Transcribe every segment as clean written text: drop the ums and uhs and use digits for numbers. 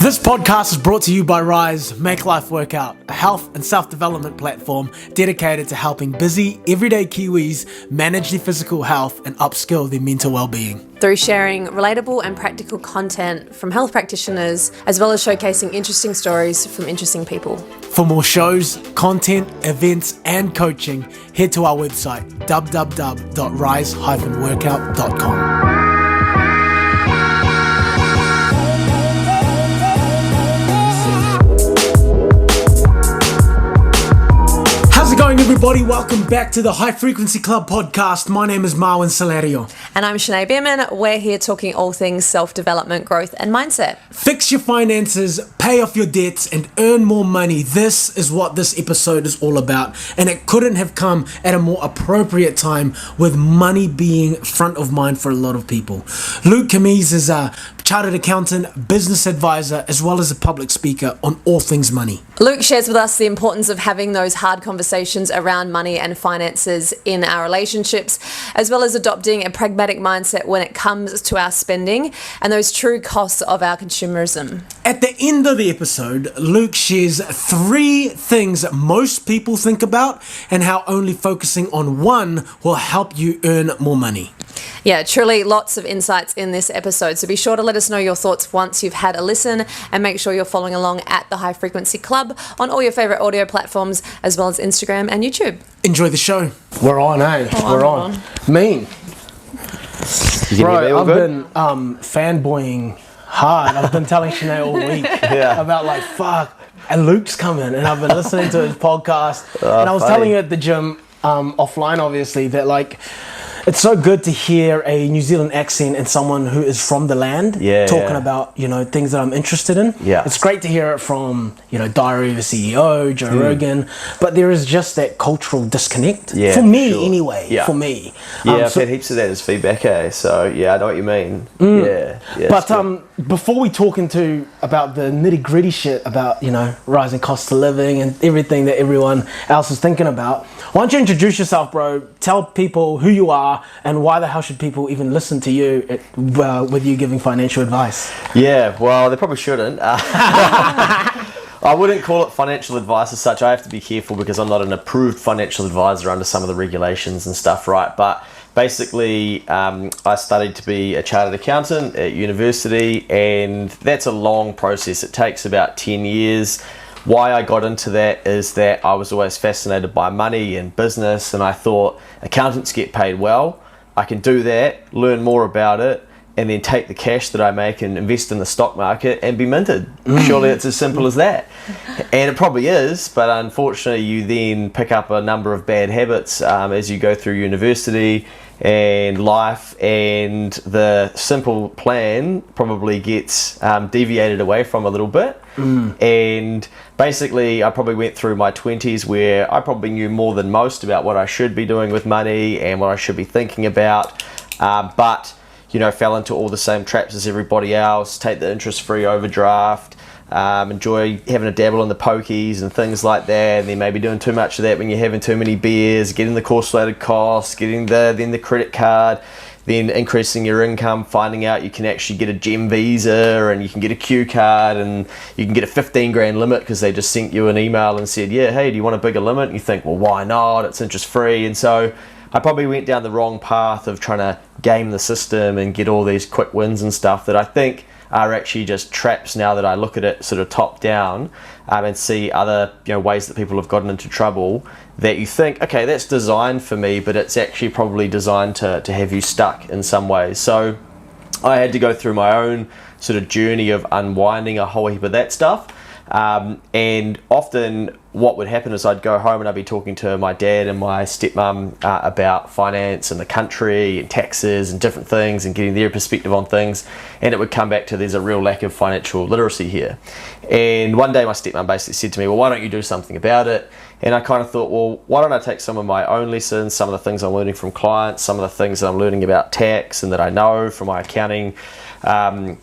This podcast is brought to you by Rise, Make Life Work Out, a health and self-development platform dedicated to helping busy, everyday Kiwis manage their physical health and upskill their mental well-being. Through sharing relatable and practical content from health practitioners, as well as showcasing interesting stories from interesting people. For more shows, content, events, and coaching, head to our website, www.rise-workout.com. How's it going, everybody? Welcome back to the High Frequency Club podcast. My name is Marwin Salario. And I'm Shanae Behrman. We're here talking all things self-development, growth, and mindset. Fix your finances, pay off your debts, and earn more money. This is what this episode is all about. And it couldn't have come at a more appropriate time with money being front of mind for a lot of people. Luke Kamise is a chartered accountant, business advisor, as well as a public speaker on all things money. Luke shares with us the importance of having those hard conversations around money and finances in our relationships, as well as adopting a pragmatic mindset when it comes to our spending and those true costs of our consumerism. At the end of the episode, Luke shares 3 things that most people think about and how only focusing on one will help you earn more money. Yeah, truly lots of insights in this episode. So be sure to let us know your thoughts once you've had a listen, and make sure you're following along at the High Frequency Club on all your favorite audio platforms, as well as Instagram and YouTube. Enjoy the show. We're on, eh? We're on. Mean. Bro, I've been fanboying hard. I've been telling Shanae all week about like, fuck, and Luke's coming, and I've been listening to his podcast, and I was telling you at the gym, offline obviously, that like, it's so good to hear a New Zealand accent and someone who is from the land talking about, you know, things that I'm interested in. Yeah. It's great to hear it from, you know, Diary of a CEO, Joe Rogan, but there is just that cultural disconnect. Yeah, for me, anyway. Yeah. For me. I've had heaps of that as feedback, eh? So, yeah, I know what you mean. Yeah. But before we talk about the nitty-gritty shit about, you know, rising cost of living and everything that everyone else is thinking about, why don't you introduce yourself, bro? Tell people who you are and why the hell should people even listen to you with you giving financial advice? Yeah, well, they probably shouldn't. I wouldn't call it financial advice as such. I have to be careful because I'm not an approved financial advisor under some of the regulations and stuff, right? But basically, I studied to be a chartered accountant at university, and that's a long process. It takes about 10 years. Why I got into that is that I was always fascinated by money and business, and I thought accountants get paid well. I can do that, learn more about it, and then take the cash that I make and invest in the stock market and be minted. Surely it's as simple as that. And it probably is, but unfortunately you then pick up a number of bad habits as you go through university and life, and the simple plan probably gets deviated away from a little bit. And basically I probably went through my 20s where I probably knew more than most about what I should be doing with money and what I should be thinking about, but you know, fell into all the same traps as everybody else. Take the interest-free overdraft, enjoy having a dabble in the pokies and things like that, and then maybe doing too much of that when you're having too many beers, getting the course-related costs, getting then the credit card, then increasing your income, finding out you can actually get a GEM visa and you can get a Q card and you can get a 15 grand limit because they just sent you an email and said, yeah, hey, do you want a bigger limit? And you think, well, why not? It's interest-free. And so I probably went down the wrong path of trying to game the system and get all these quick wins and stuff that I think are actually just traps now that I look at it sort of top down and see other, you know, ways that people have gotten into trouble that you think, okay, that's designed for me, but it's actually probably designed to have you stuck in some ways. So I had to go through my own sort of journey of unwinding a whole heap of that stuff. And often what would happen is I'd go home and I'd be talking to my dad and my stepmom about finance and the country and taxes and different things and getting their perspective on things, and it would come back to there's a real lack of financial literacy here. And one day my stepmom basically said to me, well, why don't you do something about it? And I kind of thought, well, why don't I take some of my own lessons, some of the things I'm learning from clients, some of the things that I'm learning about tax and that I know from my accounting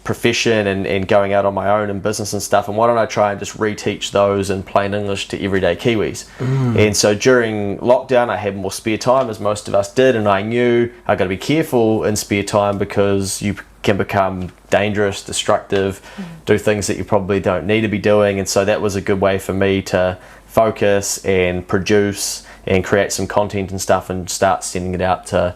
profession and going out on my own in business and stuff, and why don't I try and just reteach those in plain English to everyday Kiwis. And so during lockdown I had more spare time, as most of us did, and I knew I got to be careful in spare time because you can become dangerous, destructive, do things that you probably don't need to be doing. And so that was a good way for me to focus and produce and create some content and stuff and start sending it out to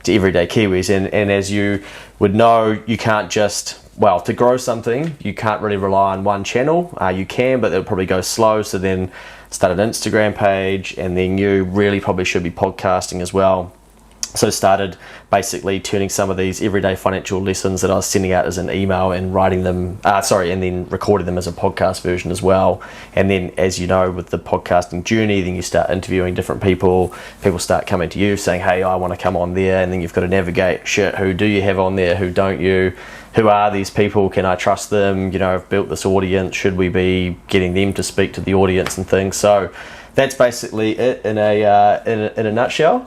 everyday Kiwis. And as you would know, you can't just, well, to grow something, you can't really rely on one channel. You can, but it'll probably go slow. So then start an Instagram page, and then you really probably should be podcasting as well. So started basically turning some of these everyday financial lessons that I was sending out as an email and writing them, and then recording them as a podcast version as well. And then, as you know, with the podcasting journey, then you start interviewing different people. People start coming to you saying, hey, I want to come on there. And then you've got to navigate, shit, who do you have on there? Who don't you? Who are these people? Can I trust them? You know, I've built this audience. Should we be getting them to speak to the audience and things? So that's basically it in a nutshell.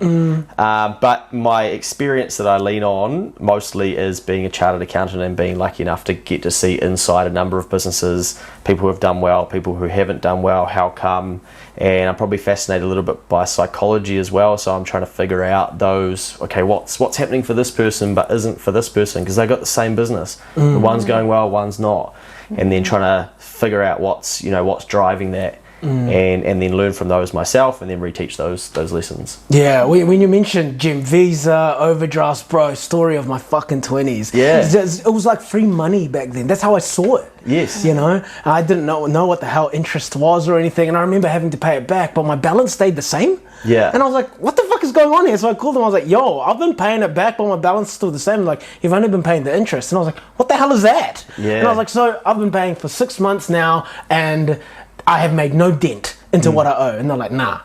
But my experience that I lean on mostly is being a chartered accountant and being lucky enough to get to see inside a number of businesses, people who have done well, people who haven't done well, how come. And I'm probably fascinated a little bit by psychology as well. So I'm trying to figure out those, okay, what's happening for this person but isn't for this person, because they got the same business. The one's going well, one's not. And then trying to figure out what's driving that. And then learn from those myself, and then reteach those lessons. Yeah, when you mentioned Jim, Visa, overdrafts, bro, story of my fucking 20s. Yeah. It was like free money back then. That's how I saw it. Yes. You know, I didn't know what the hell interest was or anything, and I remember having to pay it back, but my balance stayed the same. Yeah. And I was like, what the fuck is going on here? So I called them, I was like, yo, I've been paying it back, but my balance is still the same. Like, you've only been paying the interest. And I was like, what the hell is that? Yeah. And I was like, so I've been paying for 6 months now, and I have made no dent into what I owe. And they're like, nah.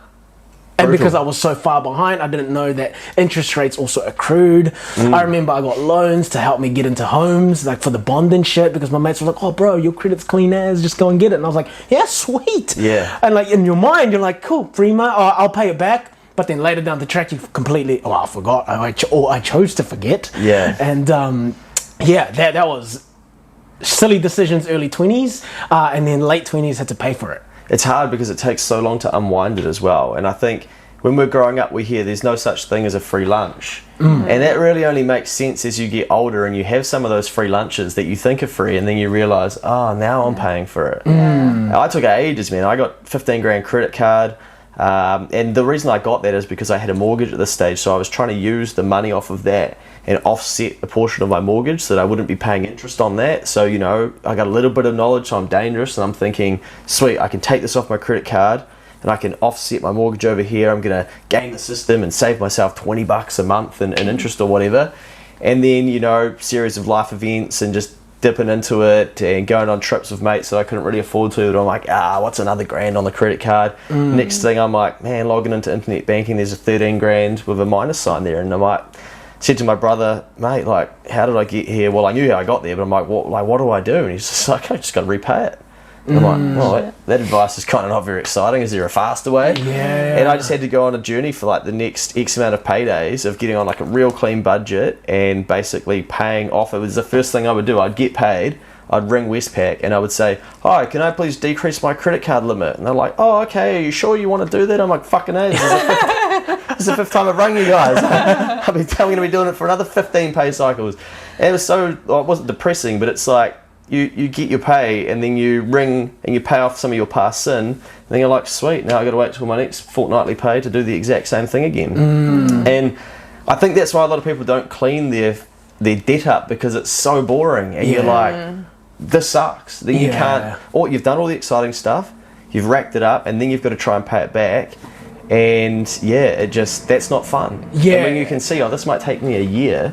And because I was so far behind, I didn't know that interest rates also accrued. I remember I got loans to help me get into homes, like for the bond and shit, because my mates were like, oh bro, your credit's clean as, just go and get it. And I was like, yeah, sweet. Yeah. And like in your mind, you're like, cool, free money, I'll pay it back. But then later down the track, you completely, I forgot, or I chose to forget. Yeah. And that was silly decisions early 20s, and then late 20s had to pay for it. It's hard because it takes so long to unwind it as well. And I think when we're growing up, we hear there's no such thing as a free lunch. And that really only makes sense as you get older and you have some of those free lunches that you think are free, and then you realise, now I'm paying for it. I took ages, man. I got 15 grand credit card. And the reason I got that is because I had a mortgage at this stage, so I was trying to use the money off of that and offset a portion of my mortgage so that I wouldn't be paying interest on that. So, you know, I got a little bit of knowledge, so I'm dangerous, and I'm thinking, sweet, I can take this off my credit card and I can offset my mortgage over here. I'm going to game the system and save myself $20 a month in interest or whatever. And then, you know, series of life events and just dipping into it and going on trips with mates that I couldn't really afford to. And I'm like, what's another grand on the credit card? Next thing I'm like, man, logging into internet banking, there's a 13 grand with a minus sign there. And I'm like, said to my brother, mate, like, how did I get here? Well, I knew how I got there, but I'm like, what do I do? And he's just like, I just got to repay it. And I'm like, well, that advice is kind of not very exciting. Is there a faster way? Yeah. And I just had to go on a journey for like the next X amount of paydays of getting on like a real clean budget and basically paying off. It was the first thing I would do. I'd get paid, I'd ring Westpac and I would say, hi, can I please decrease my credit card limit? And they're like, oh, okay, are you sure you want to do that? I'm like, fucking A, this is the fifth time I've rung you guys. I'm going to be doing it for another 15 pay cycles. And it was it wasn't depressing, but it's like, you get your pay and then you ring and you pay off some of your past sin, and then you're like, sweet, now I've got to wait till my next fortnightly pay to do the exact same thing again. And I think that's why a lot of people don't clean their debt up, because it's so boring, and you're like, this sucks. Then you can't, or you've done all the exciting stuff, you've racked it up, and then you've got to try and pay it back. And that's not fun. And when you can see, this might take me a year,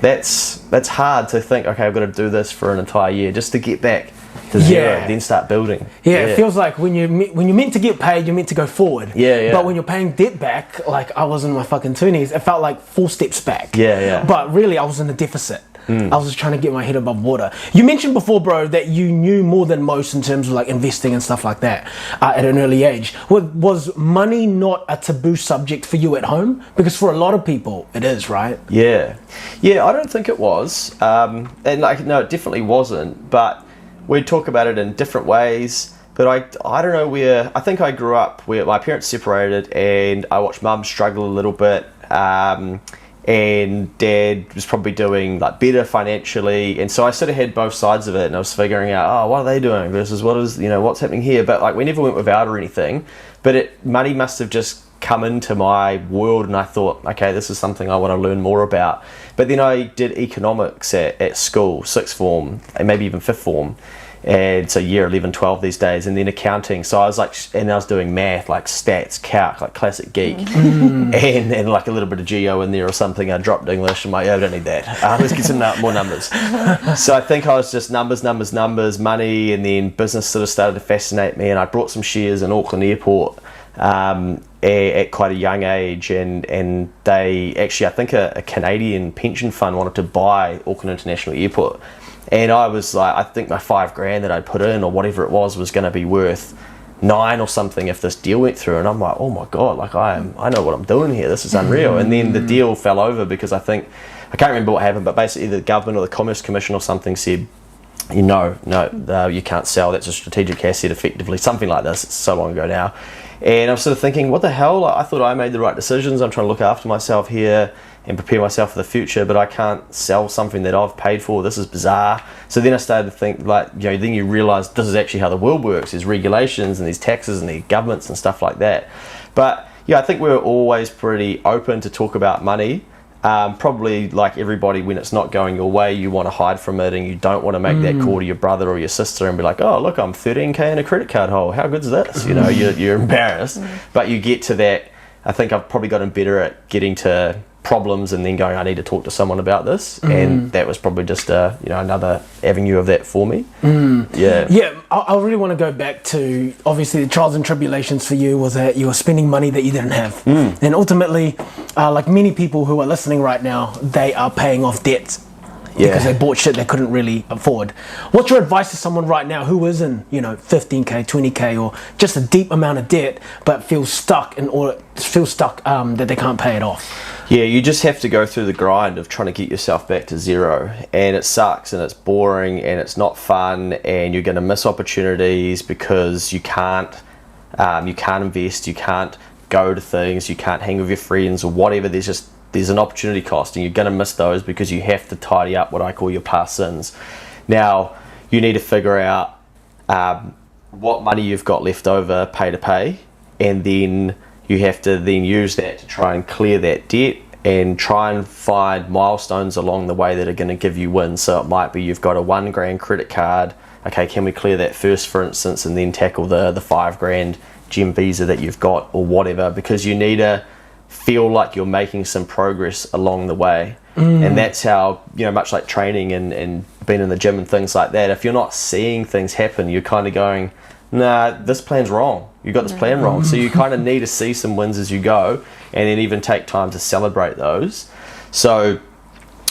that's hard to think, okay, I've got to do this for an entire year just to get back to zero, then start building. It feels like when you're meant to get paid, you're meant to go forward. But when you're paying debt back, like I was in my fucking 20s, it felt like 4 steps back. But really, I was in a deficit. I was just trying to get my head above water. You mentioned before, bro, that you knew more than most in terms of like investing and stuff like that at an early age. Was money not a taboo subject for you at home? Because for a lot of people, it is, right? Yeah, I don't think it was. And like, no, it definitely wasn't. But we'd talk about it in different ways. But I don't know where, I think I grew up where my parents separated and I watched mum struggle a little bit. and Dad was probably doing like better financially, and so I sort of had both sides of it, and I was figuring out, oh, what are they doing versus what is, you know, what's happening here. But like, we never went without or anything, but money must have just come into my world, and I thought, okay, this is something I want to learn more about. But then I did economics at school, sixth form, and maybe even fifth form, and so year 11, 12 these days, and then accounting. So I was like, and I was doing math, like stats, calc, like classic geek, and like a little bit of geo in there or something. I dropped English. I'm like, yeah, I don't need that. Let's get some more numbers. So I think I was just numbers, money, and then business sort of started to fascinate me, and I brought some shares in Auckland Airport at quite a young age, and they actually, I think a Canadian pension fund wanted to buy Auckland International Airport. And I was like, I think my $5,000 that I'd put in or whatever it was going to be worth $9,000 or something if this deal went through. And I'm like, oh my God, like I know what I'm doing here. This is unreal. And then the deal fell over because I can't remember what happened, but basically the government or the Commerce Commission or something said, no, you can't sell. That's a strategic asset effectively. Something like this. It's so long ago now. And I'm sort of thinking, what the hell? Like, I thought I made the right decisions. I'm trying to look after myself here and prepare myself for the future, but I can't sell something that I've paid for. This is bizarre. So then I started to think, like, you know, then you realise this is actually how the world works. There's regulations and there's taxes and there's governments and stuff like that. But yeah, I think we're always pretty open to talk about money. Probably like everybody, when it's not going your way, you want to hide from it, and you don't want to make that call to your brother or your sister and be like, oh, look, I'm 13K in a credit card hole. How good's this? You know, you're embarrassed. But you get to that, I think I've probably gotten better at getting to problems and then going, I need to talk to someone about this. And that was probably just another avenue of that for me. Yeah, I really want to go back to, obviously the trials and tribulations for you was that you were spending money that you didn't have. And ultimately, like many people who are listening right now, they are paying off debts because they bought shit they couldn't really afford. What's your advice to someone right now who is in, 15K, 20K, or just a deep amount of debt, but feels stuck that they can't pay it off? Yeah, you just have to go through the grind of trying to get yourself back to zero, and it sucks and it's boring and it's not fun, and you're going to miss opportunities because you can't invest, you can't go to things, you can't hang with your friends or whatever. There's an opportunity cost, and you're going to miss those because you have to tidy up what I call your past sins. Now, you need to figure out what money you've got left over, pay to pay, and then you have to then use that to try and clear that debt and try and find milestones along the way that are going to give you wins. So it might be you've got a $1,000 credit card. Okay, can we clear that first, for instance, and then tackle the $5,000 gem visa that you've got or whatever, because you need to feel like you're making some progress along the way. And that's how, much like training and being in the gym and things like that, if you're not seeing things happen, you're kind of going, nah, this plan's wrong. You got this plan wrong. So you kind of need to see some wins as you go, and then even take time to celebrate those. So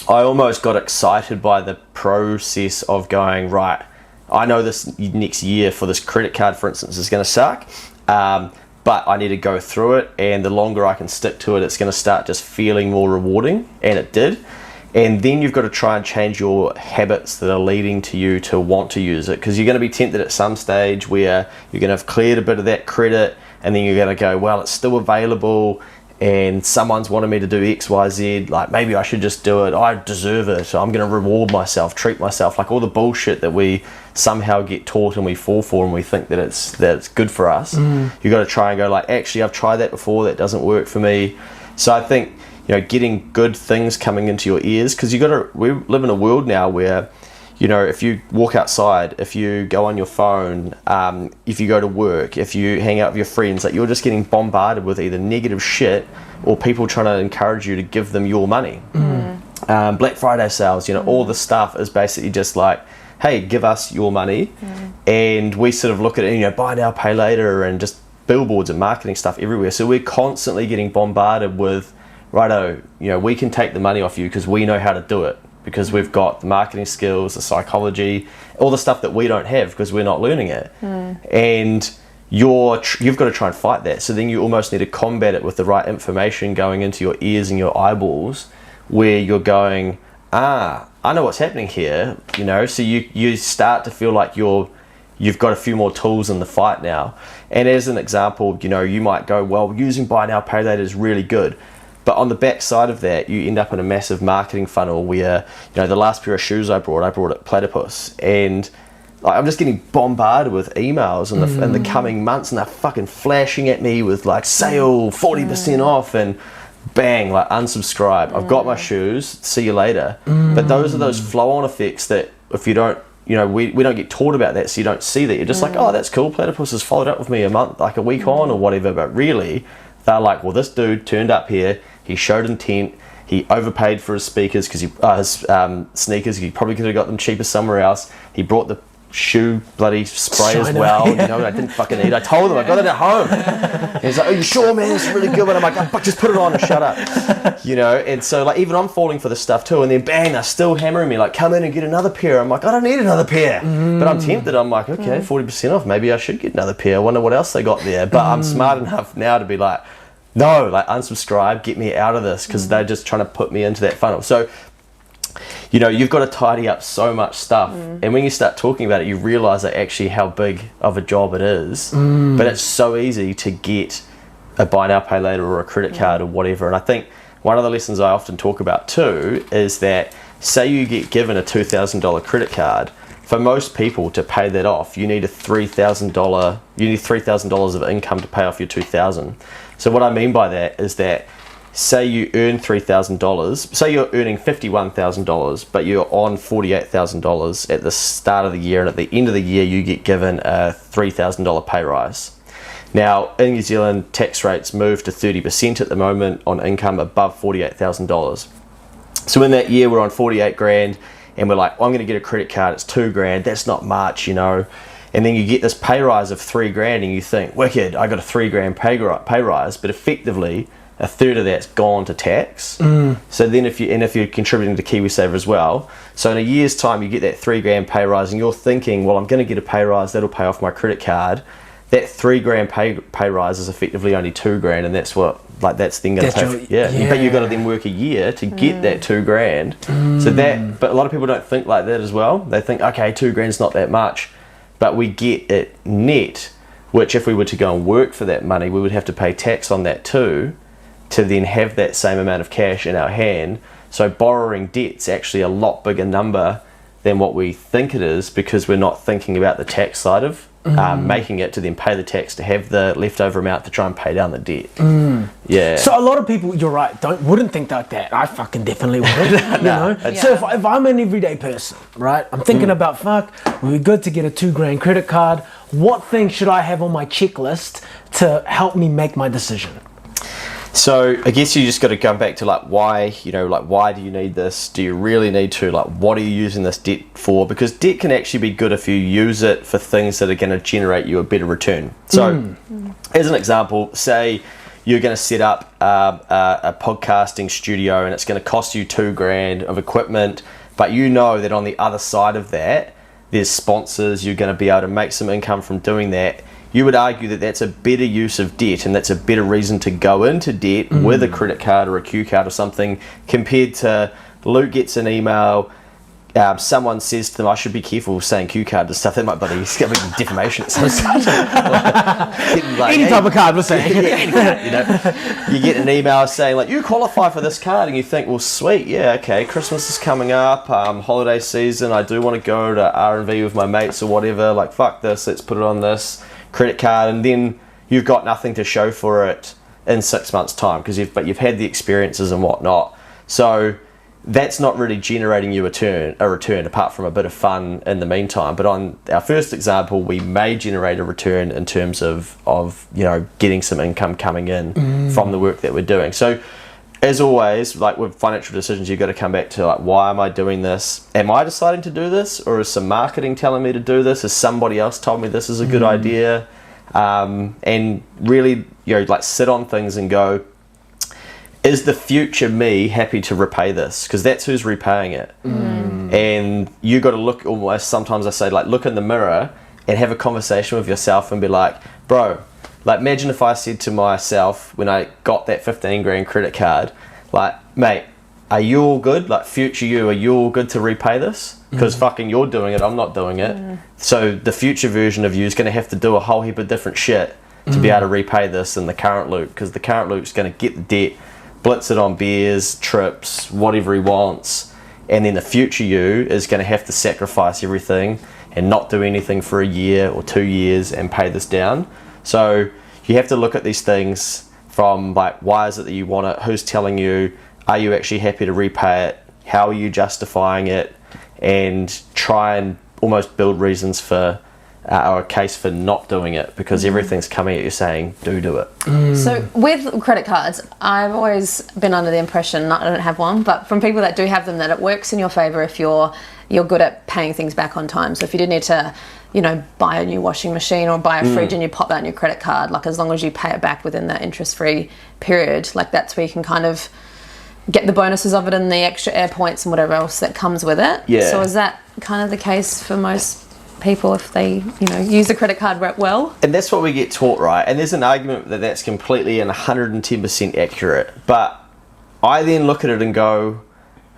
I almost got excited by the process of going, right, I know this next year for this credit card, for instance, is going to suck, but I need to go through it, and the longer I can stick to it, it's going to start just feeling more rewarding, and it did. And then you've got to try and change your habits that are leading to you to want to use it, because you're going to be tempted at some stage where you're going to have cleared a bit of that credit, and then you're going to go, well, it's still available and someone's wanted me to do X, Y, Z, like maybe I should just do it. I deserve it. So I'm going to reward myself, treat myself, like all the bullshit that we somehow get taught and we fall for, and we think that it's good for us. You've got to try and go like, actually, I've tried that before. That doesn't work for me. So I think, getting good things coming into your ears, because we live in a world now where, if you walk outside, if you go on your phone, if you go to work, if you hang out with your friends, like you're just getting bombarded with either negative shit or people trying to encourage you to give them your money. Black Friday sales, all the stuff is basically just like, hey, give us your money. And we sort of look at it, buy now, pay later, and just billboards and marketing stuff everywhere. So we're constantly getting bombarded with, righto, we can take the money off you because we know how to do it, because we've got the marketing skills, the psychology, all the stuff that we don't have because we're not learning it. And you've got to try and fight that. So then you almost need to combat it with the right information going into your ears and your eyeballs, where you're going, I know what's happening here, so you start to feel like you've got a few more tools in the fight now. And as an example, you might go, well, using buy now, pay later is really good. But on the back side of that, you end up in a massive marketing funnel where, the last pair of shoes I brought at Platypus, and I'm just getting bombarded with emails in the coming months, and they're fucking flashing at me with like sale 40% off, and bang, like unsubscribe. I've got my shoes. See you later. But those are those flow-on effects that if you don't, we don't get taught about that, so you don't see that. You're just like, oh, that's cool. Platypus has followed up with me a week on or whatever. But really, they're like, well, this dude turned up here. He showed intent. He overpaid for his speakers his sneakers. He probably could have got them cheaper somewhere else. He brought the shoe bloody spray as well. I didn't fucking eat. I told him I got it at home. He's like, "Are you sure, man? It's really good." And I'm like, "Oh, fuck, just put it on and shut up." And so like even I'm falling for this stuff too. And then bang, they're still hammering me like, "Come in and get another pair." I'm like, "I don't need another pair," but I'm tempted. I'm like, "Okay, 40% off. Maybe I should get another pair. I wonder what else they got there." But I'm smart enough now to be like, "No, like unsubscribe, get me out of this," because they're just trying to put me into that funnel. So you've got to tidy up so much stuff, and when you start talking about it, you realize that actually how big of a job it is. But it's so easy to get a buy now pay later or a credit card or whatever. And I think one of the lessons I often talk about too is that, say you get given a $2,000 credit card, for most people to pay that off, you need $3,000 of income to pay off your $2,000. So what I mean by that is that, say you earn $3,000, say you're earning $51,000, but you're on $48,000 at the start of the year, and at the end of the year you get given a $3,000 pay rise. Now in New Zealand, tax rates move to 30% at the moment on income above $48,000. So in that year we're on 48 grand, and we're like, well, I'm going to get a credit card, it's 2 grand, that's not much, And then you get this pay rise of 3 grand, and you think, wicked, I got a 3 grand pay rise, but effectively a third of that's gone to tax. So then if you're contributing to KiwiSaver as well, so in a year's time you get that 3 grand pay rise, and you're thinking, well, I'm going to get a pay rise, that'll pay off my credit card. That 3 grand pay rise is effectively only 2 grand, and that's what that's then going to pay. But you've got to then work a year to get that 2 grand. But a lot of people don't think like that as well. They think, okay, 2 grand's not that much, but we get it net, which if we were to go and work for that money, we would have to pay tax on that too, to then have that same amount of cash in our hand. So borrowing debt's actually a lot bigger number than what we think it is, because we're not thinking about the tax side of making it to then pay the tax to have the leftover amount to try and pay down the debt. Yeah. So a lot of people, you're right, wouldn't think like that. I fucking definitely wouldn't. So if I'm an everyday person, right, I'm thinking about, fuck, it would be good to get a 2 grand credit card. What things should I have on my checklist to help me make my decision? So I guess you just got to come back to why do you need this? Do you really need to? What are you using this debt for? Because debt can actually be good if you use it for things that are going to generate you a better return. So as an example, say you're going to set up a podcasting studio, and it's going to cost you 2 grand of equipment, but you know that on the other side of that, there's sponsors, you're going to be able to make some income from doing that. You would argue that that's a better use of debt, and that's a better reason to go into debt with a credit card or a Q card or something, compared to Luke gets an email, someone says to them, I should be careful saying Q card and stuff, that might be defamation. Any type of card, we're saying. You get an email saying you qualify for this card, and you think, well, sweet, yeah, okay, Christmas is coming up, holiday season, I do want to go to R&V with my mates or whatever, fuck this, let's put it on this credit card, and then you've got nothing to show for it in 6 months' time, but you've had the experiences and whatnot. So that's not really generating you a return apart from a bit of fun in the meantime. But on our first example, we may generate a return in terms of getting some income coming in from the work that we're doing. So as always, with financial decisions, you've got to come back to why am I doing this? Am I deciding to do this, or is some marketing telling me to do this? Has somebody else told me this is a good idea? And really, sit on things and go, is the future me happy to repay this? Because that's who's repaying it. And you got to look, almost sometimes I say, look in the mirror and have a conversation with yourself and be like, bro, imagine if I said to myself when I got that 15 grand credit card, mate, are you all good? Future you, are you all good to repay this? Because fucking you're doing it, I'm not doing it. So the future version of you is going to have to do a whole heap of different shit to be able to repay this than the current Luke, because the current Luke's going to get the debt, blitz it on beers, trips, whatever he wants, and then the future you is going to have to sacrifice everything and not do anything for a year or 2 years and pay this down. So you have to look at these things from like, why is it that you want it? Who's telling you? Are you actually happy to repay it? How are you justifying it? And try and almost build reasons for or a case for not doing it, because everything's coming at you saying do it. So with credit cards, I've always been under the impression, I don't have one, but from people that do have them, that it works in your favour if you're good at paying things back on time. So if you did need to, buy a new washing machine or buy a fridge and you pop that in your credit card, like as long as you pay it back within that interest-free period, like that's where you can kind of get the bonuses of it and the extra air points and whatever else that comes with it. Yeah. So is that kind of the case for most people if they, use the credit card well? And that's what we get taught, right? And there's an argument that that's completely and 110% accurate. But I then look at it and go,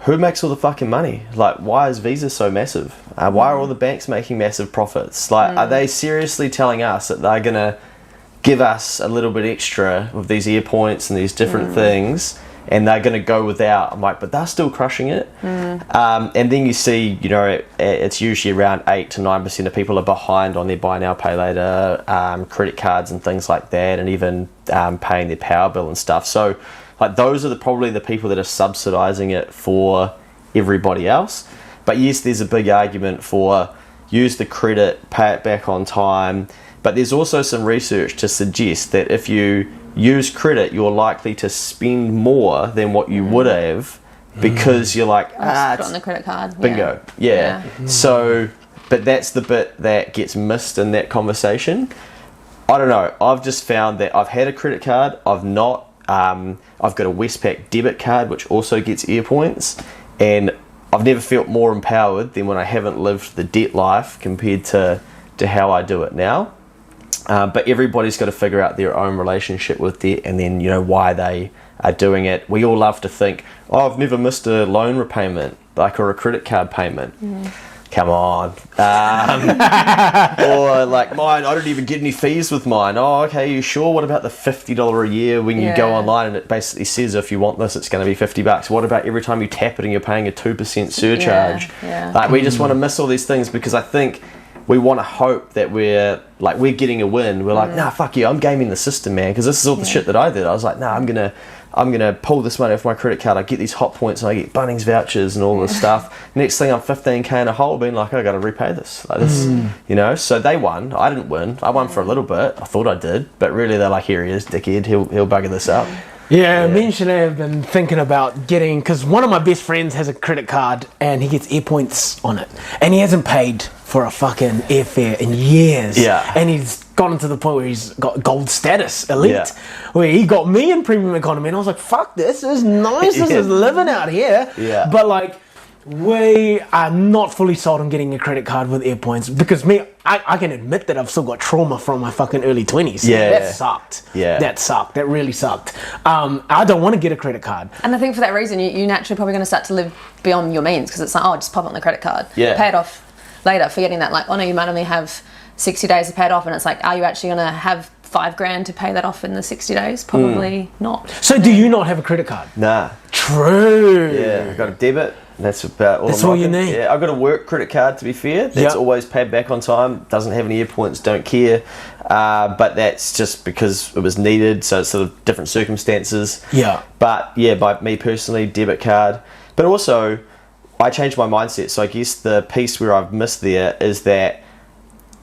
who makes all the fucking money? Like, why is Visa so massive? Why are all the banks making massive profits? Like, are they seriously telling us that they're going to give us a little bit extra with these air points and these different things, and they're going to go without? I'm like, but they're still crushing it. And then you see, it's usually around 8 to 9% of people are behind on their buy now, pay later, credit cards and things like that, and even paying their power bill and stuff. So, like, those are probably the people that are subsidizing it for everybody else. But yes, there's a big argument for use the credit, pay it back on time. But there's also some research to suggest that if you use credit, you're likely to spend more than what you would have, because you're like, Put on the credit card. Bingo. Yeah. So, but that's the bit that gets missed in that conversation. I don't know. I've just found that I've had a credit card. I've got a Westpac debit card, which also gets air points, and I've never felt more empowered than when I haven't lived the debt life compared to how I do it now. But everybody's got to figure out their own relationship with debt, and then why they are doing it. We all love to think, oh, I've never missed a loan repayment, or a credit card payment. Come on. Or like, mine, I don't even get any fees with mine. Oh, okay, you sure? What about the $50 a year when you go online and it basically says if you want this, it's going to be $50? What about every time you tap it and you're paying a 2% surcharge? Like, we just want to miss all these things, because I think we want to hope that we're getting a win. We're like, nah, fuck you, I'm gaming the system, man, because this is all the shit that I did. I was like, nah, I'm gonna pull this money off my credit card. I get these hot points and I get Bunnings vouchers and all this stuff. Next thing, I'm 15k in a hole, being like, I gotta repay this. Like this, So they won. I didn't win. I won for a little bit. I thought I did, but really they're like, here he is, dickhead. He'll bugger this up. Yeah, me and Sinead have been thinking about getting, because one of my best friends has a credit card and he gets air points on it, and he hasn't paid for a fucking airfare in years. And he's gotten to the point where he's got gold status, elite, where he got me in premium economy, and I was like, fuck, this is nice. This is living out here. But like, we are not fully sold on getting a credit card with air points, because I can admit that I've still got trauma from my fucking early 20s. That sucked. That sucked. That really sucked. I don't want to get a credit card. And I think for that reason, you're naturally probably going to start to live beyond your means, because it's like, oh, just pop it on the credit card. Pay it off later, forgetting that, like, oh no, you might only have 60 days to pay it off, and it's like, are you actually going to have $5,000 to pay that off in the 60 days? Probably not. So do you not have a credit card? Nah. True. Yeah, I've got a debit. That's about all. That's all you need. Yeah, I've got a work credit card, to be fair. That's always paid back on time. Doesn't have any air points, don't care. But that's just because it was needed, so it's sort of different circumstances. But yeah, by me personally, debit card. But also, I changed my mindset. So I guess the piece where I've missed there is that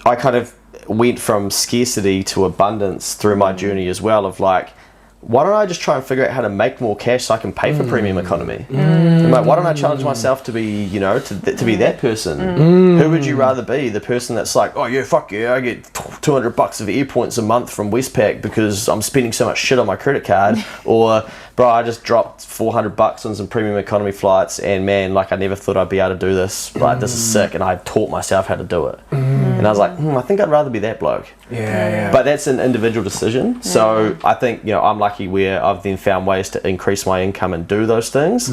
I kind of went from scarcity to abundance through my journey as well, of like, why don't I just try and figure out how to make more cash so I can pay for premium economy? I'm like, why don't I challenge myself to be, to be that person? Who would you rather be? The person that's like, oh yeah, fuck yeah, I get $200 of air points a month from Westpac because I'm spending so much shit on my credit card, or bro, I just dropped $400 on some premium economy flights, and man, like, I never thought I'd be able to do this. Like, this is sick, and I taught myself how to do it. And I was like, I think I'd rather be that bloke. But that's an individual decision. So I think, I'm lucky where I've then found ways to increase my income and do those things.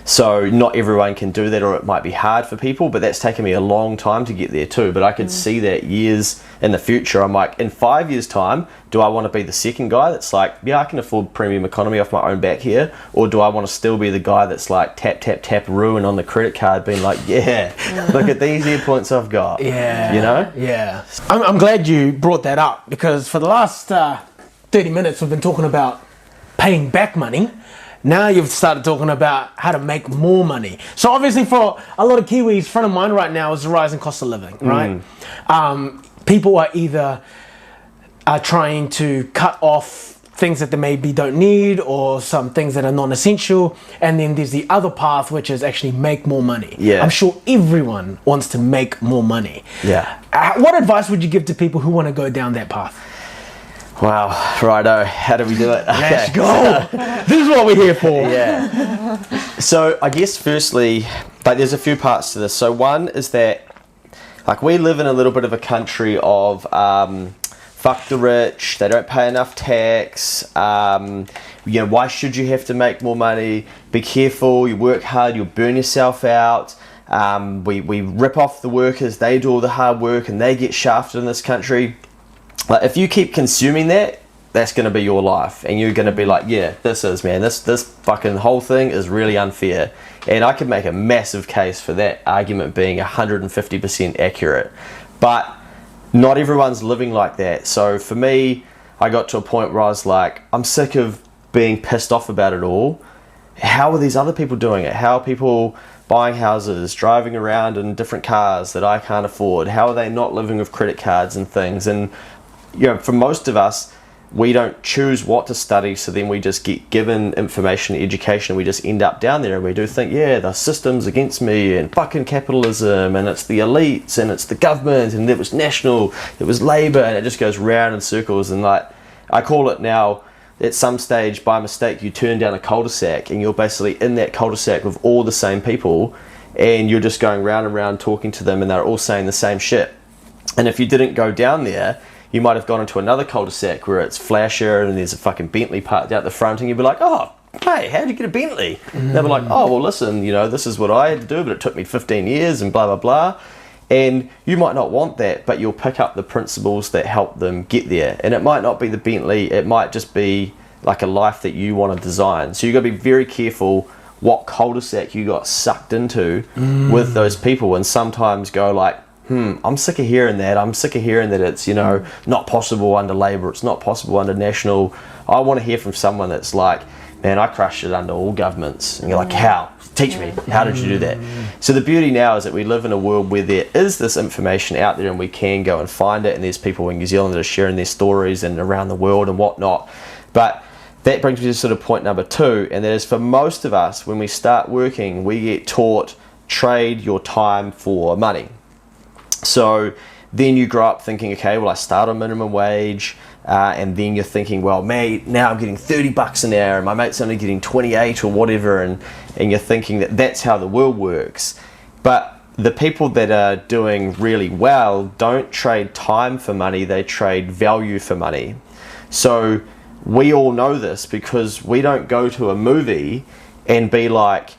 So not everyone can do that, or it might be hard for people, but that's taken me a long time to get there too. But I could see that years in the future. I'm like, in 5 years' time, do I want to be the second guy that's like, yeah, I can afford premium economy off my own back here? Or do I want to still be the guy that's like, tap, tap, tap, ruin on the credit card, being like, yeah, look at these AirPoints I've got. Yeah. You know? Yeah. I'm glad you brought that up, because for the last 30 minutes, we've been talking about paying back money. Now you've started talking about how to make more money. So obviously for a lot of Kiwis, front of mind right now is the rising cost of living, right? People are either trying to cut off things that they maybe don't need, or some things that are non-essential. And then there's the other path, which is actually make more money. Yeah. I'm sure everyone wants to make more money. Yeah. What advice would you give to people who want to go down that path? Wow, righto. How do we do it? Let's go. This is what we're here for. Yeah. So I guess firstly, like, there's a few parts to this. So one is that, like, we live in a little bit of a country of fuck the rich, they don't pay enough tax, you know, why should you have to make more money? Be careful, you work hard, you'll burn yourself out. We rip off the workers, they do all the hard work and they get shafted in this country. Like, if you keep consuming that, that's going to be your life, and you're going to be like, yeah, this fucking whole thing is really unfair. And I could make a massive case for that argument being 150% accurate, but not everyone's living like that. So for me, I got to a point where I was like, I'm sick of being pissed off about it all. How are these other people doing it? How are people buying houses, driving around in different cars that I can't afford? How are they not living with credit cards and things? And you know, for most of us, we don't choose what to study, so then we just get given information, education, and we just end up down there, and we do think, yeah, the system's against me, and fucking capitalism, and it's the elites, and it's the government, and it was national, it was Labour, and it just goes round in circles. And like, I call it now, at some stage, by mistake, you turn down a cul-de-sac, and you're basically in that cul-de-sac with all the same people, and you're just going round and round talking to them, and they're all saying the same shit. And if you didn't go down there, you might have gone into another cul-de-sac where it's flasher and there's a fucking Bentley parked out the front, and you'd be like, oh, hey, how'd you get a Bentley? They'll be like, oh, well, listen, you know, this is what I had to do, but it took me 15 years and blah, blah, blah. And you might not want that, but you'll pick up the principles that help them get there. And it might not be the Bentley, it might just be like a life that you want to design. So you've got to be very careful what cul-de-sac you got sucked into with those people, and sometimes go like, I'm sick of hearing that. I'm sick of hearing that it's, you know, not possible under Labour, it's not possible under National. I want to hear from someone that's like, man, I crushed it under all governments. And you're like, how? Teach me. How did you do that? So the beauty now is that we live in a world where there is this information out there, and we can go and find it, and there's people in New Zealand that are sharing their stories and around the world and whatnot. But that brings me to sort of point number 2, and that is, for most of us, when we start working, we get taught, trade your time for money. So then you grow up thinking, okay, well, I start on minimum wage, and then you're thinking, well, mate, now I'm getting $30 an hour, and my mate's only getting 28 or whatever, and you're thinking that that's how the world works. But the people that are doing really well don't trade time for money, they trade value for money. So we all know this, because we don't go to a movie and be like,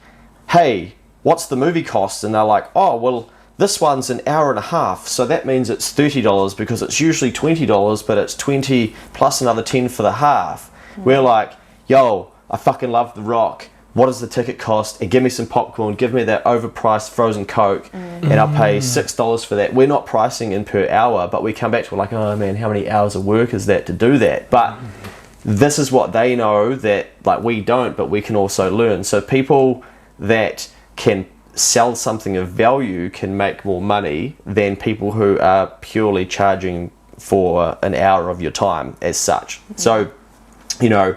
hey, what's the movie cost? And they're like, oh, well, this one's an hour and a half, so that means it's $30, because it's usually $20, but it's 20 plus another 10 for the half. We're like, yo, I fucking love The Rock. What does the ticket cost? And give me some popcorn, give me that overpriced frozen Coke, and I'll pay $6 for that. We're not pricing in per hour, but we come back to, like, oh man, how many hours of work is that to do that? But this is what they know that, like, we don't, but we can also learn. So people that can sell something of value can make more money than people who are purely charging for an hour of your time as such. So, you know,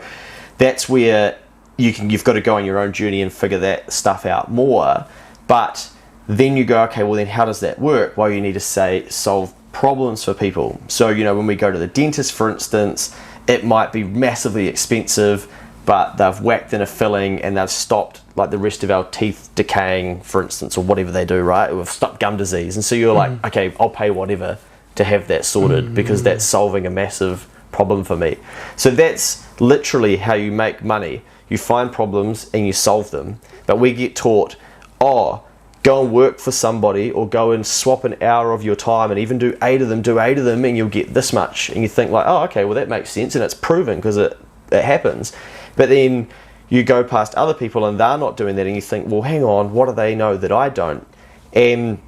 that's where you've got to go on your own journey and figure that stuff out more. But then you go, okay, well then how does that work? Well, you need to solve problems for people. So, you know, when we go to the dentist, for instance, it might be massively expensive, but they've whacked in a filling and they've stopped, like, the rest of our teeth decaying, for instance, or whatever they do, right? We've stopped gum disease. And so you're like, okay, I'll pay whatever to have that sorted, because that's solving a massive problem for me. So that's literally how you make money. You find problems and you solve them. But we get taught, go and work for somebody, or go and swap an hour of your time and even do 8 of them, and you'll get this much. And you think like, oh, okay, well that makes sense, and it's proven because it happens. But then you go past other people and they're not doing that, and you think, well, hang on, what do they know that I don't? And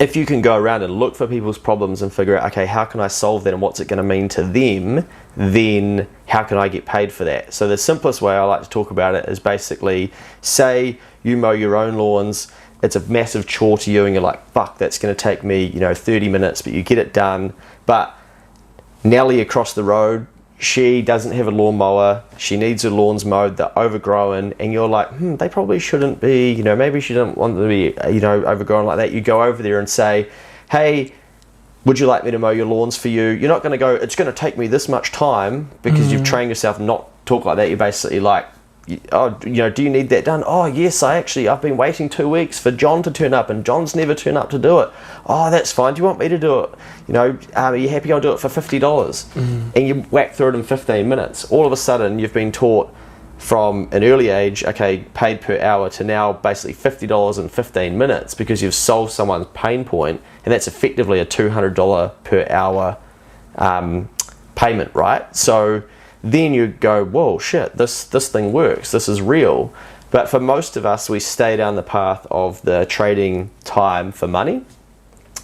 if you can go around and look for people's problems and figure out, okay, how can I solve that and what's it going to mean to them, then how can I get paid for that? So the simplest way I like to talk about it is basically, say you mow your own lawns, it's a massive chore to you, and you're like, fuck, that's going to take me 30 minutes, but you get it done. But Nellie across the road, she doesn't have a lawnmower, she needs her lawns mowed, they're overgrown, and you're like, they probably shouldn't be, maybe she doesn't want them to be, overgrown like that. You go over there and say, hey, would you like me to mow your lawns for you? You're not going to go, it's going to take me this much time, because you've trained yourself not to talk like that. You're basically like, do you need that done? Oh, yes, I've been waiting 2 weeks for John to turn up, and John's never turned up to do it. Oh, that's fine. Do you want me to do it? Are you happy I'll do it for $50? And you whack through it in 15 minutes. All of a sudden, you've been taught from an early age, okay, paid per hour, to now basically $50 in 15 minutes, because you've solved someone's pain point, and that's effectively a $200 per hour payment, right? So then you go, whoa, shit, this thing works, this is real. But for most of us, we stay down the path of the trading time for money,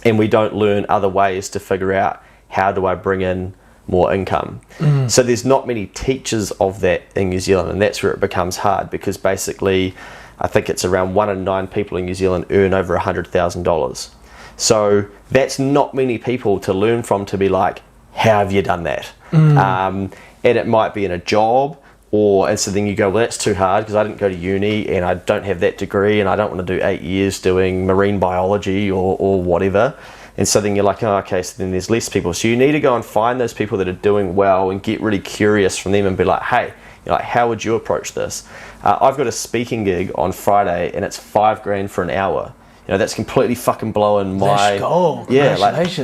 and we don't learn other ways to figure out, how do I bring in more income? So there's not many teachers of that in New Zealand, and that's where it becomes hard, because basically I think it's around 1 in 9 people in New Zealand earn over $100,000. So that's not many people to learn from, to be like, how have you done that? And it might be in a job, and so then you go, well, that's too hard because I didn't go to uni and I don't have that degree, and I don't want to do 8 years doing marine biology or whatever. And so then you're like, oh, okay, so then there's less people. So you need to go and find those people that are doing well and get really curious from them and be like, hey, how would you approach this? I've got a speaking gig on Friday, and it's $5,000 for an hour. That's completely fucking blowing my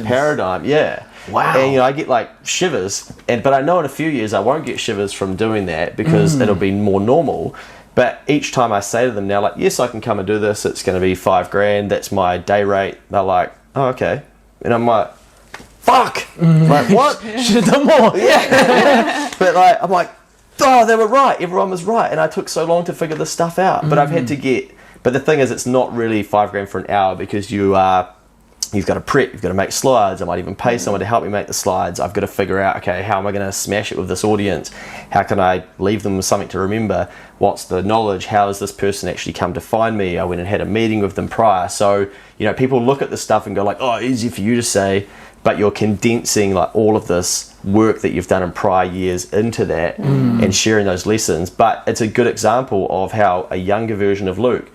paradigm. Yeah. Wow. And I get like shivers, but I know in a few years I won't get shivers from doing that, because it'll be more normal. But each time I say to them now, like, yes, I can come and do this, it's going to be $5,000, that's my day rate. They're like, oh, okay. And I'm like, fuck. Like, what? Should have done more. Yeah. But I'm like, oh, they were right, everyone was right, and I took so long to figure this stuff out. But I've had to get, but the thing is, it's not really $5,000 for an hour, because you've got to prep, you've got to make slides. I might even pay someone to help me make the slides. I've got to figure out, okay, how am I going to smash it with this audience? How can I leave them with something to remember? What's the knowledge? How has this person actually come to find me? I went and had a meeting with them prior. So, people look at this stuff and go like, oh, easy for you to say, but you're condensing like all of this work that you've done in prior years into that and sharing those lessons. But it's a good example of how a younger version of Luke,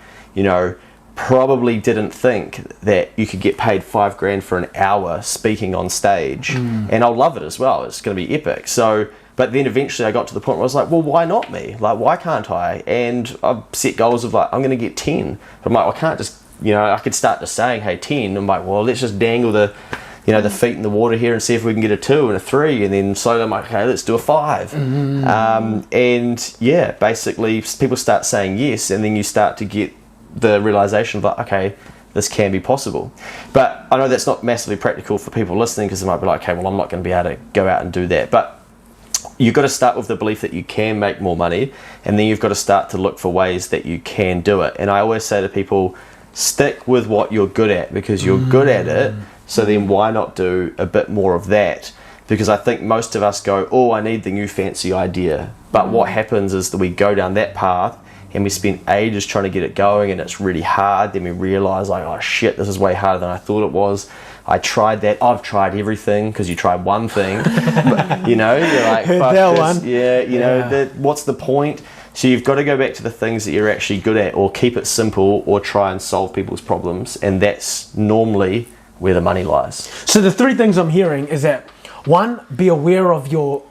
probably didn't think that you could get paid $5,000 for an hour speaking on stage, and I'll love it as well. It's going to be epic. So, but then eventually I got to the point where I was like, well, why not me? Like, why can't I? And I've set goals of like, I'm going to get 10. But I'm like, I can't just, I could start just saying, hey, 10. I'm like, well, let's just dangle the feet in the water here and see if we can get a 2 and a 3, and then slowly I'm like, okay, let's do a 5. And yeah, basically people start saying yes, and then you start to get the realization of like, okay, this can be possible. But I know that's not massively practical for people listening, because they might be like, okay, well, I'm not going to be able to go out and do that. But you've got to start with the belief that you can make more money, and then you've got to start to look for ways that you can do it. And I always say to people, stick with what you're good at, because you're good at it, so then why not do a bit more of that? Because I think most of us go, oh, I need the new fancy idea. But what happens is that we go down that path, and we spend ages trying to get it going, and it's really hard. Then we realize like, oh shit, this is way harder than I thought it was. I tried that. I've tried everything, because you tried one thing. But, you're like, fuck this. Yeah, what's the point? So you've got to go back to the things that you're actually good at, or keep it simple, or try and solve people's problems. And that's normally where the money lies. So the 3 things I'm hearing is that, 1, be aware of your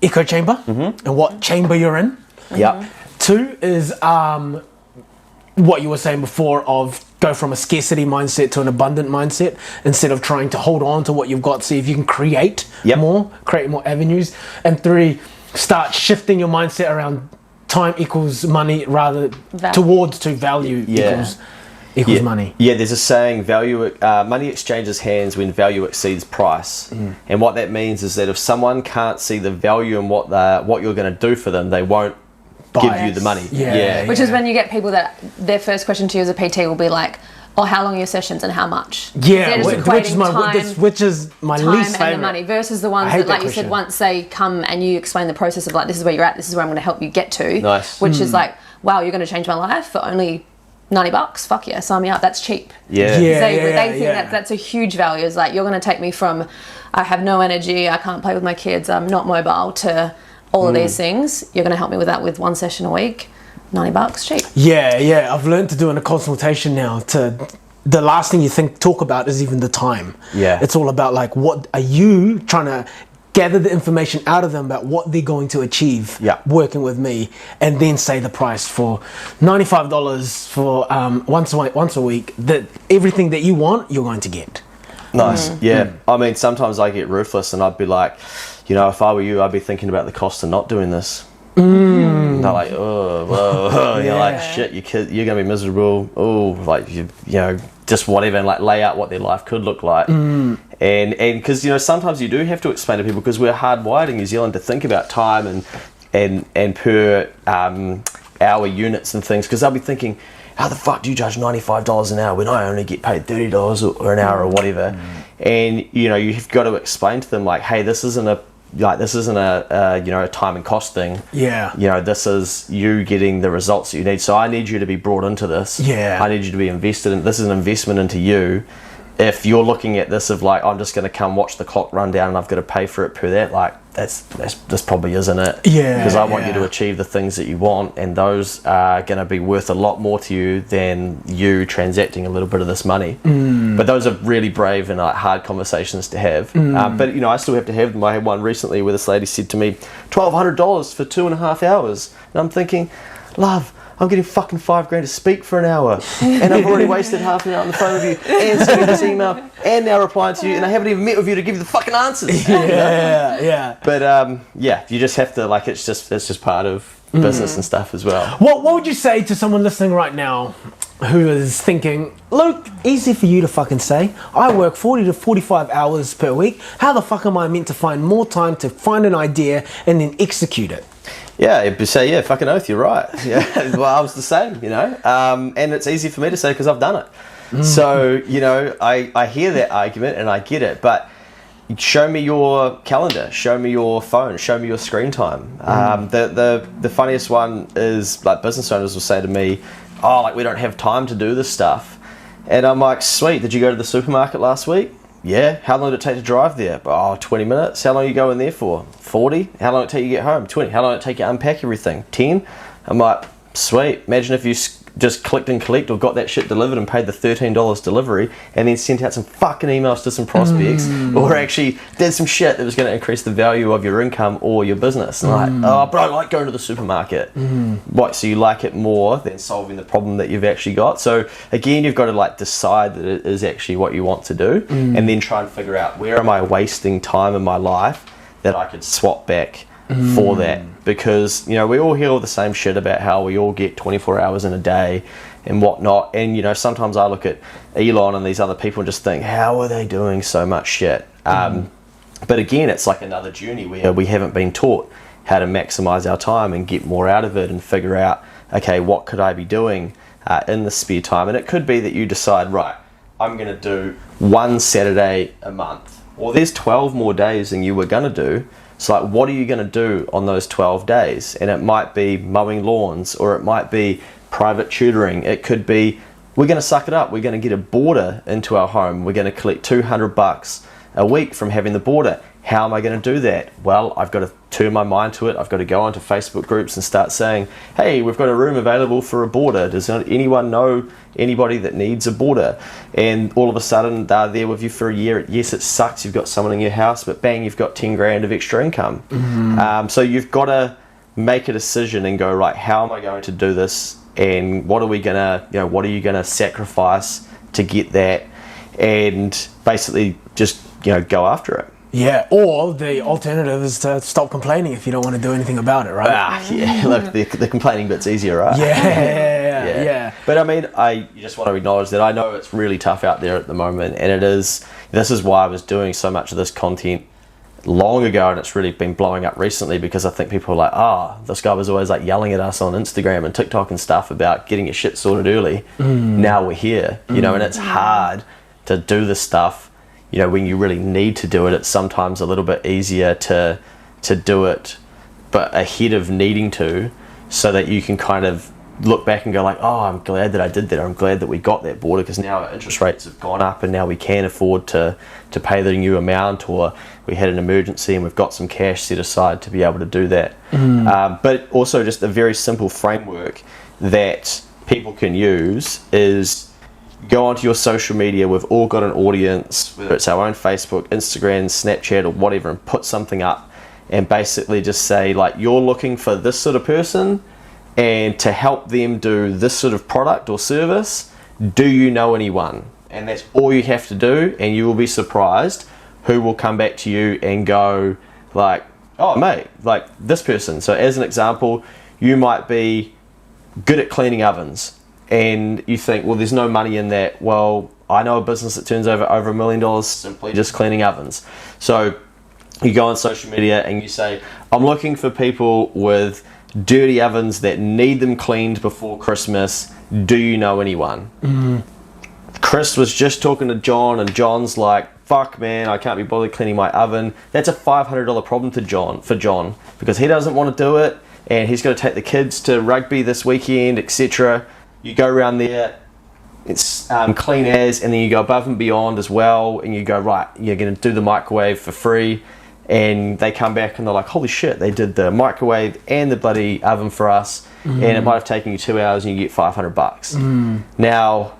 echo chamber and what chamber you're in. Yeah. 2 is what you were saying before, of go from a scarcity mindset to an abundant mindset, instead of trying to hold on to what you've got. See if you can create more avenues. And 3, start shifting your mindset around time equals money rather Value. towards to value equals money. Yeah, there's a saying, money exchanges hands when value exceeds price. And what that means is that if someone can't see the value in what you're going to do for them, they won't give you the money. Which is when you get people that their first question to you as a PT will be like, oh, how long are your sessions and how much? Yeah, which is my time least favorite. And the money versus the ones that, like you said, once they come and you explain the process of like, this is where you're at, this is where I'm going to help you get to. Nice. Which is like, wow, you're going to change my life for only $90. Fuck yeah, sign me up. That's cheap. They think that's a huge value. Is like, you're going to take me from I have no energy, I can't play with my kids, I'm not mobile, to all of these things. You're going to help me with that with one session a week. $90 cheap. Yeah. I've learned to do in a consultation now. The last thing you talk about is even the time. Yeah. It's all about like, what are you trying to gather the information out of them about what they're going to achieve working with me, and then say the price for $95 for once a week. That everything that you want, you're going to get. Nice. I mean, sometimes I get ruthless and I'd be like, if I were you, I'd be thinking about the cost of not doing this. They're like, oh, whoa. You're like, shit, you're gonna be miserable. Oh, like just whatever, and like lay out what their life could look like. And because sometimes you do have to explain to people, because we're hardwired in New Zealand to think about time and per hour units and things, because they'll be thinking, how the fuck do you charge $95 an hour when I only get paid $30 or an hour or whatever? And you've got to explain to them like, hey, this isn't a time and cost thing. This is you getting the results that you need. So I need you to be brought into this. I need you to be invested in this. Is an investment into you. If you're looking at this of like, I'm just going to come watch the clock run down and I've got to pay for it per that, like this probably isn't it. Because I want you to achieve the things that you want, and those are going to be worth a lot more to you than you transacting a little bit of this money. But those are really brave and hard conversations to have. But I still have to have them. I had one recently where this lady said to me, $1,200 for 2.5 hours, and I'm thinking, love, I'm getting fucking $5,000 to speak for an hour, and I've already wasted half an hour on the phone with you, and sending this email, and now replying to you, and I haven't even met with you to give you the fucking answers. But you just have to, like, it's just part of business and stuff as well. What would you say to someone listening right now who is thinking, look, easy for you to fucking say, I work 40 to 45 hours per week. How the fuck am I meant to find more time to find an idea and then execute it? It'd say, fucking oath, you're right. Well, I was the same, and it's easy for me to say because I've done it. So, I hear that argument and I get it, but show me your calendar, show me your phone, show me your screen time. The funniest one is, like, business owners will say to me, oh, like, we don't have time to do this stuff. And I'm like, sweet, did you go to the supermarket last week? Yeah. How long did it take to drive there? 20 minutes. How long are you going there for? 40. How long did it take you to get home? 20. How long did it take you to unpack everything? 10. I'm like, sweet. Imagine if you just clicked and collect or got that shit delivered and paid the $13 delivery and then sent out some fucking emails to some prospects or actually did some shit that was going to increase the value of your income or your business. And like, but I like going to the supermarket. What, so you like it more than solving the problem that you've actually got? So again, you've got to like decide that it is actually what you want to do and then try and figure out, where am I wasting time in my life that I could swap back for that? Because we all hear all the same shit about how we all get 24 hours in a day and whatnot, and sometimes I look at Elon and these other people and just think, how are they doing so much shit? But again, it's like another journey where we haven't been taught how to maximize our time and get more out of it and figure out, okay, what could I be doing in the spare time? And it could be that you decide, right, I'm going to do one Saturday a month, or there's 12 more days than you were going to do. So like, what are you going to do on those 12 days? And it might be mowing lawns, or it might be private tutoring. It could be, we're going to suck it up. We're going to get a boarder into our home. We're going to collect $200 a week from having the boarder. How am I going to do that? Well, I've got to turn my mind to it. I've got to go onto Facebook groups and start saying, hey, we've got a room available for a boarder. Does anyone know anybody that needs a boarder? And all of a sudden they're there with you for a year. Yes, it sucks. You've got someone in your house, but bang, you've got 10 grand of extra income. So you've got to make a decision and go, right, how am I going to do this? And what are we going to, what are you going to sacrifice to get that? And basically just, go after it. Yeah, or the alternative is to stop complaining if you don't want to do anything about it, right? Yeah, look, the complaining bit's easier, right? Yeah. But I mean, you just want to acknowledge that I know it's really tough out there at the moment, and this is why I was doing so much of this content long ago, and it's really been blowing up recently because I think people are like, this guy was always like yelling at us on Instagram and TikTok and stuff about getting your shit sorted early. Now we're here, you know, and it's hard to do this stuff. You know, when you really need to do it, it's sometimes a little bit easier to do it, but ahead of needing to, so that you can kind of look back and go like, I'm glad that I did that. I'm glad that we got that border because now our interest rates have gone up and now we can afford to pay the new amount, or we had an emergency and we've got some cash set aside to be able to do that. But also just a very simple framework that people can use is go onto your social media. We've all got an audience, whether it's our own Facebook, Instagram, Snapchat, or whatever, and put something up and basically just say like, you're looking for this sort of person and to help them do this sort of product or service, do you know anyone? And that's all you have to do, and you will be surprised who will come back to you and go like, oh mate, like this person. So as an example, you might be good at cleaning ovens, and you think, well, there's no money in that. Well, I know a business that turns over $1 million simply just cleaning ovens. So you go on social media and you say, I'm looking for people with dirty ovens that need them cleaned before Christmas. Do you know anyone? Chris was just talking to John, and John's like, fuck man, I can't be bothered cleaning my oven. That's a $500 problem for John, because he doesn't want to do it, and he's got to take the kids to rugby this weekend, etc. You go around there, it's clean as, and then you go above and beyond as well, and you go, right, you're going to do the microwave for free, and they come back and they're like, holy shit, they did the microwave and the bloody oven for us, and it might have taken you 2 hours and you get $500. Now,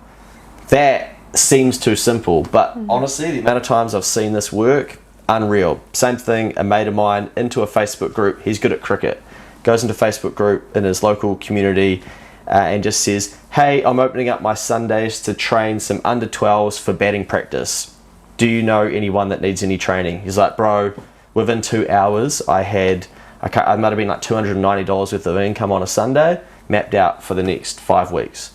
that seems too simple, but honestly, the amount of times I've seen this work, unreal. Same thing, a mate of mine into a Facebook group, he's good at cricket, goes into a Facebook group in his local community, and just says, hey, I'm opening up my Sundays to train some under 12s for batting practice. Do you know anyone that needs any training? He's like, bro, within 2 hours, I might have been like $290 worth of income on a Sunday, mapped out for the next 5 weeks.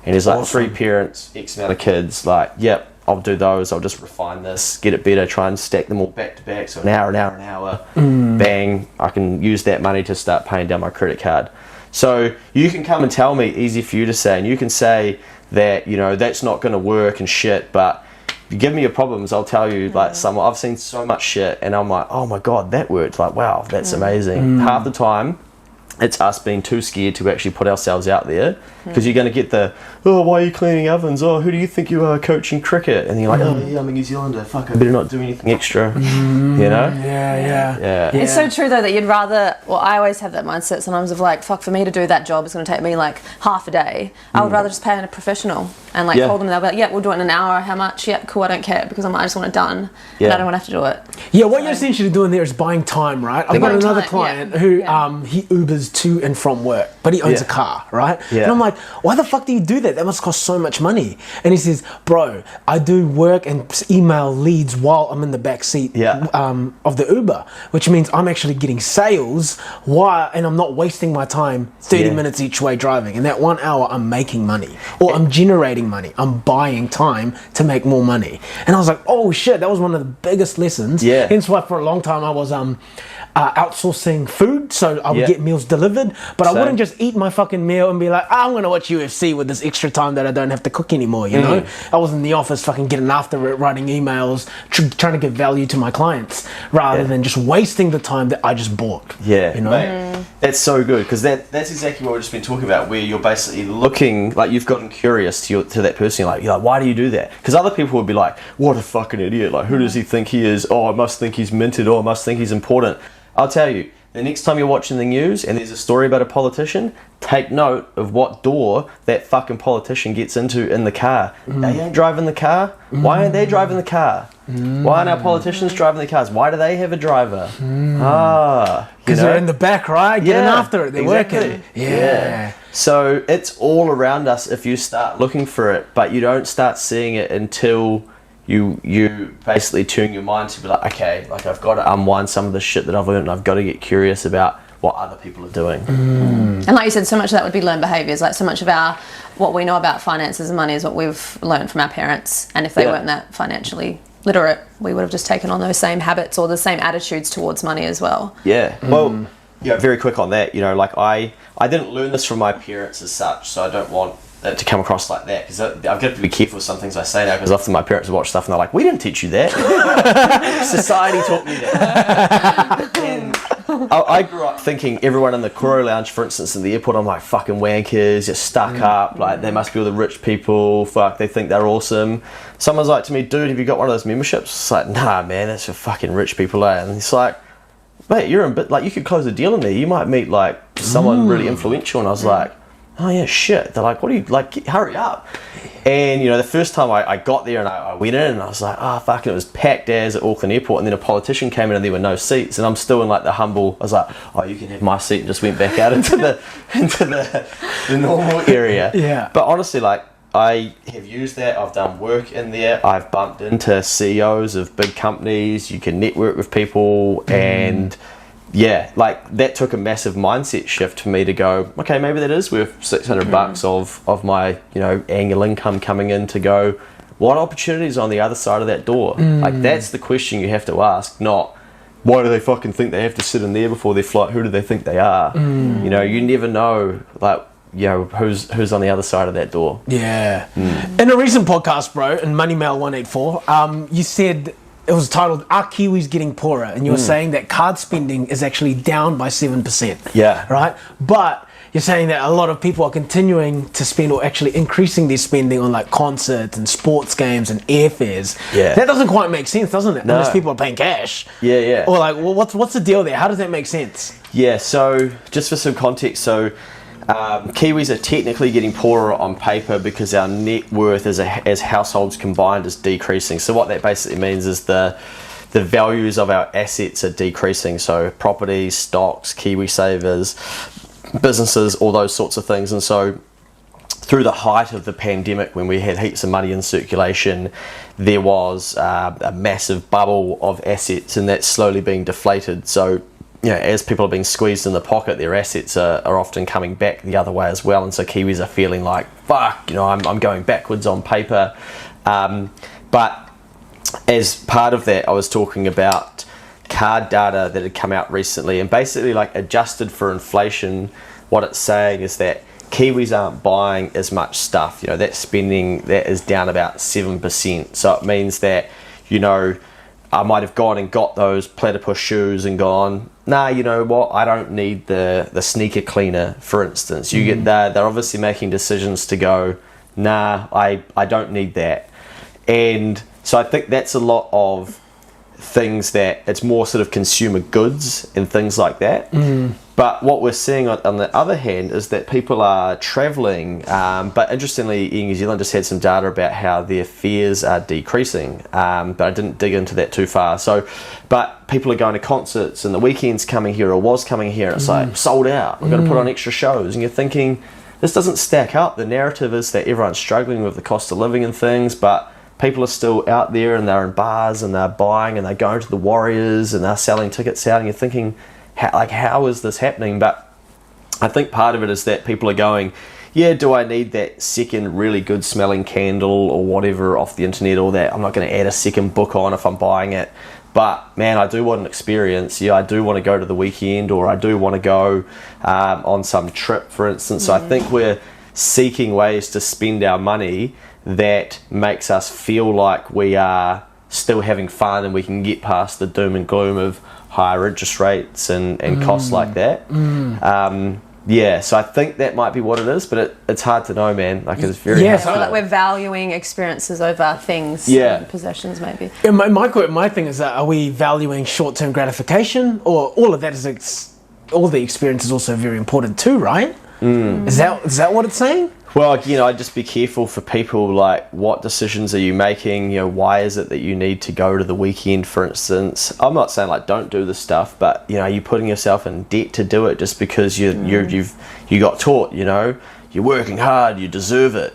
And he's like, awesome. 3 parents, X amount of kids, like, yep, I'll do those, I'll just refine this, get it better, try and stack them all back to back, so an hour, bang, I can use that money to start paying down my credit card. So you can come and tell me, easy for you to say, and you can say that, you know, that's not going to work and shit, but if you give me your problems, I'll tell you, like, I've seen so much shit, and I'm like, oh my god, that worked, like, wow, that's amazing. Half the time, it's us being too scared to actually put ourselves out there, because you're going to get the, oh, why are you cleaning ovens? Oh, who do you think you are coaching cricket? And you're like, oh yeah, I'm a New Zealander, fuck, I better not do anything extra. You know? Yeah. It's so true though that you'd rather, well, I always have that mindset sometimes of like, fuck, for me to do that job, it's going to take me like half a day. I would rather just pay a professional and like call them, they'll be like, yeah, we'll do it in an hour, how much? Yeah, cool, I don't care, because I just want it done, and I don't want to have to do it. Yeah, what you're essentially doing there is buying time, right? I've got another client who he Ubers to and from work, but he owns a car, right? And I'm like, why the fuck do you do that? That must cost so much money. And he says, bro, I do work and email leads while I'm in the back seat of the Uber, which means I'm actually getting sales and I'm not wasting my time 30 minutes each way driving. And that 1 hour I'm making money, or I'm generating money. I'm buying time to make more money. And I was like, oh shit, that was one of the biggest lessons. Hence why for a long time I was outsourcing food, so I would get meals delivered, but I wouldn't just eat my fucking meal and be like, I'm gonna watch UFC with this extra time that I don't have to cook anymore, you know? I was in the office fucking getting after it, writing emails, trying to give value to my clients, rather than just wasting the time that I just bought. You know? Mate, that's so good, because that's exactly what we've just been talking about, where you're basically looking, like you've gotten curious to that person, you're like, why do you do that? Because other people would be like, what a fucking idiot, like who does he think he is? Oh, I must think he's minted, or I must think he's important. I'll tell you, the next time you're watching the news and there's a story about a politician, take note of what door that fucking politician gets into in the car. They ain't driving the car. Why aren't they driving the car? Why aren't our politicians driving the cars? Why do they have a driver? Because they're in the back, right? Getting after it. They're working. So it's all around us if you start looking for it, but you don't start seeing it until you basically tune your mind to be like, okay, like I've got to unwind some of the shit that I've learned, and I've got to get curious about what other people are doing. And like you said, so much of that would be learned behaviours. Like so much of what we know about finances and money is what we've learned from our parents. And if they weren't that financially literate, we would have just taken on those same habits or the same attitudes towards money as well. Yeah. Well, very quick on that. Like I didn't learn this from my parents as such, so I don't want it to come across like that, because I've got to be careful with some things I say now, because often my parents watch stuff and they're like, we didn't teach you that. Society taught me that. And I grew up thinking everyone in the Koro Lounge, for instance, in the airport, I'm like, fucking wankers, you're stuck up, like they must be all the rich people, fuck, they think they're awesome. Someone's like to me, dude, have you got one of those memberships? It's like, nah man, that's for fucking rich people, eh? And it's like, mate, you're in bit, like you could close a deal in there, you might meet like someone really influential. And I was like, oh yeah, shit. They're like, what do you, like, hurry up. And the first time I got there and I went in and I was like, oh fuck, and it was packed as at Auckland Airport, and then a politician came in and there were no seats, and I'm still in like the humble, I was like, oh, you can have my seat, and just went back out into the normal area. Yeah. But honestly, like, I have used that, I've done work in there, I've bumped into CEOs of big companies, you can network with people, and yeah, like that took a massive mindset shift for me to go, okay, maybe that is worth $600 of my annual income coming in, to go, what opportunities on the other side of that door? Like that's the question you have to ask, not why do they fucking think they have to sit in there before their flight, who do they think they are? You never know, like, who's on the other side of that door. In a recent podcast, bro, in Money Mail 184, you said, it was titled, Are Kiwis Getting Poorer? And you were saying that card spending is actually down by 7%. Yeah. Right? But you're saying that a lot of people are continuing to spend, or actually increasing their spending on like concerts and sports games and airfares. Yeah. That doesn't quite make sense, doesn't it? No. Unless people are paying cash. Yeah. Or like, well, what's the deal there? How does that make sense? Yeah, so just for some context, Kiwis are technically getting poorer on paper because our net worth as households combined is decreasing. So what that basically means is the values of our assets are decreasing. So properties, stocks, Kiwi savers, businesses, all those sorts of things. And so through the height of the pandemic, when we had heaps of money in circulation, there was a massive bubble of assets, and that's slowly being deflated. So as people are being squeezed in the pocket, their assets are often coming back the other way as well, and so Kiwis are feeling like, fuck, I'm going backwards on paper. But as part of that, I was talking about card data that had come out recently, and basically, like, adjusted for inflation, what it's saying is that Kiwis aren't buying as much stuff. That spending, that is down about 7%. So it means that, I might have gone and got those platypus shoes and gone, nah, you know what, I don't need the sneaker cleaner, for instance. You get that, they're obviously making decisions to go, nah, I don't need that. And so I think that's a lot of things that it's more sort of consumer goods and things like that. But what we're seeing on the other hand is that people are travelling, but interestingly, New Zealand just had some data about how their fares are decreasing, but I didn't dig into that too far. But people are going to concerts, and the weekend's coming here, or was coming here, and it's like sold out, we're going to put on extra shows, and you're thinking, this doesn't stack up. The narrative is that everyone's struggling with the cost of living and things, but people are still out there, and they're in bars, and they're buying, and they're going to the Warriors, and they're selling tickets out, and you're thinking, how is this happening? But I think part of it is that people are going, yeah, do I need that second really good smelling candle or whatever off the internet, or that I'm not going to add a second book on if I'm buying it, but man, I do want an experience. I do want to go to the weekend, or I do want to go on some trip, for instance. So I think we're seeking ways to spend our money that makes us feel like we are still having fun, and we can get past the doom and gloom of higher interest rates and costs like that. So I think that might be what it is, but it's hard to know, man. Like, it's very hard. I feel like we're valuing experiences over things, and possessions maybe. Yeah, my thing is that, are we valuing short-term gratification, or all of that is all the experience is also very important too, right? Is that what it's saying? Well, I'd just be careful for people, like, what decisions are you making? Why is it that you need to go to the weekend, for instance? I'm not saying, like, don't do this stuff, but, are you putting yourself in debt to do it just because you got taught, you're working hard, you deserve it,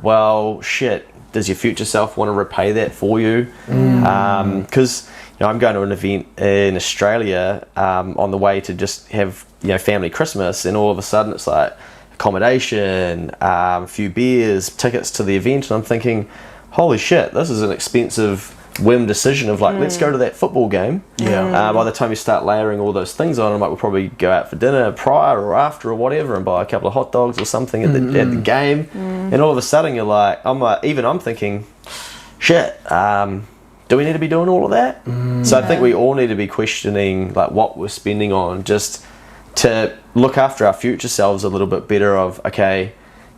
well, shit. does your future self want to repay that for you? Because I'm going to an event in Australia on the way to just have family Christmas, and all of a sudden it's like accommodation, a few beers, tickets to the event, and I'm thinking, holy shit, this is an expensive whim decision of let's go to that football game. By the time you start layering all those things on, I'm like, we'll probably go out for dinner prior or after or whatever, and buy a couple of hot dogs or something at the game. And all of a sudden you're like, I'm thinking, shit, do we need to be doing all of that? So I think we all need to be questioning what we're spending on, just to look after our future selves a little bit better. Of, okay,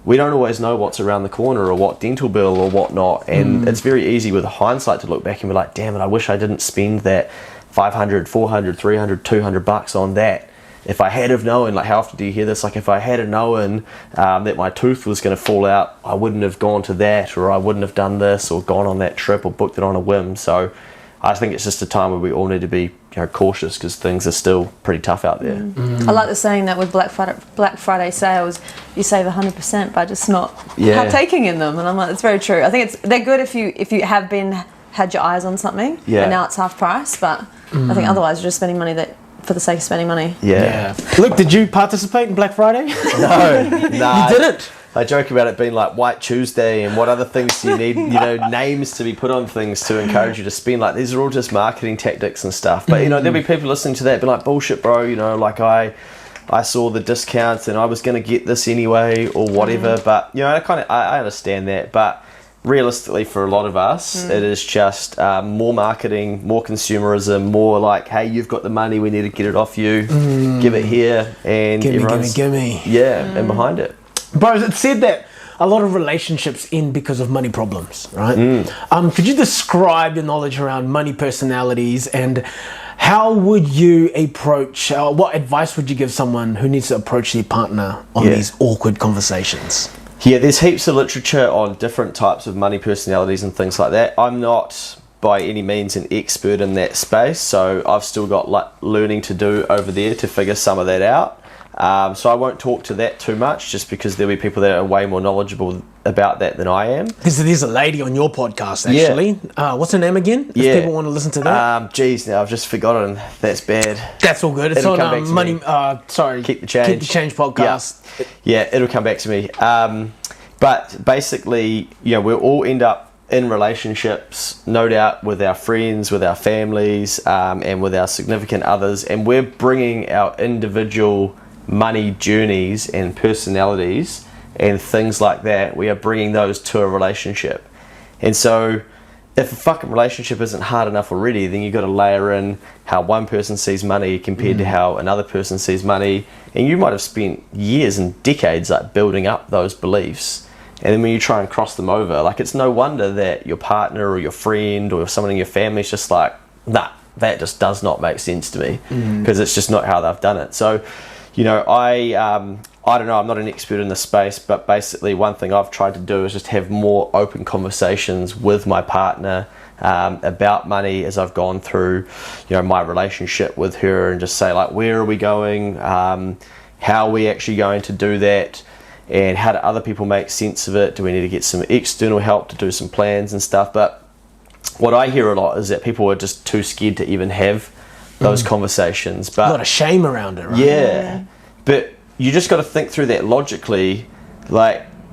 we don't always know what's around the corner or what dental bill or whatnot, and it's very easy with hindsight to look back and be like, damn it, I wish I didn't spend that 500, 400, 300, 200 bucks on that. If I had have known, how often do you hear this? If I had have known that my tooth was going to fall out, I wouldn't have gone to that, or I wouldn't have done this, or gone on that trip, or booked it on a whim. So I think it's just a time where we all need to be cautious, because things are still pretty tough out there. I like the saying that with Black Friday sales, you save 100% by just not partaking in them, and I'm like, it's very true. I think they're good if you have had your eyes on something, and now it's half price. But I think otherwise you're just spending money for the sake of spending money. Luke, did you participate in Black Friday? No. You didn't? I joke about it being like White Tuesday and what other things do you need, names to be put on things to encourage you to spend. These are all just marketing tactics and stuff. But, there'll be people listening to that be like, bullshit, bro, I saw the discounts and I was going to get this anyway or whatever. But, I understand that. But realistically, for a lot of us, it is just more marketing, more consumerism, more hey, you've got the money, we need to get it off you, give it here, and gimme. Yeah, and behind it. Bro, it's said that a lot of relationships end because of money problems, right? Could you describe your knowledge around money personalities, and how would you approach, what advice would you give someone who needs to approach their partner on these awkward conversations? Yeah, there's heaps of literature on different types of money personalities and things like that. I'm not by any means an expert in that space, so I've still got learning to do over there to figure some of that out. So I won't talk to that too much, just because there'll be people that are way more knowledgeable about that than I am. There's a lady on your podcast, actually. What's her name again? If people want to listen to that. Now I've just forgotten. That's bad. That's all good. It's It'll on Money. Keep the Change podcast. Yeah, it'll come back to me. But basically, we'll all end up in relationships, no doubt, with our friends, with our families, and with our significant others, and we're bringing our individual money journeys and personalities and things like that, we are bringing those to a relationship. And so if a fucking relationship isn't hard enough already, then you've got to layer in how one person sees money compared to how another person sees money, and you might have spent years and decades building up those beliefs, and then when you try and cross them over, it's no wonder that your partner or your friend or someone in your family is just like, nah, that just does not make sense to me, because it's just not how they've done it. So I don't know, I'm not an expert in this space, but basically one thing I've tried to do is just have more open conversations with my partner about money as I've gone through, my relationship with her, and just say where are we going, how are we actually going to do that, and how do other people make sense of it? Do we need to get some external help to do some plans and stuff? But what I hear a lot is that people are just too scared to even have those conversations. But a lot of shame around it, right? Yeah. But you just got to think through that logically.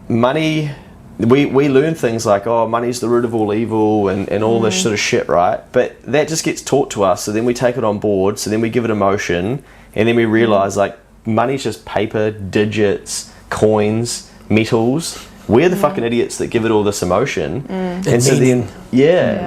Money, we learn things money's the root of all evil and all this sort of shit, right? But that just gets taught to us, so then we take it on board, so then we give it emotion, and then we realise money's just paper, digits, coins, metals. We're the fucking idiots that give it all this emotion. And so then,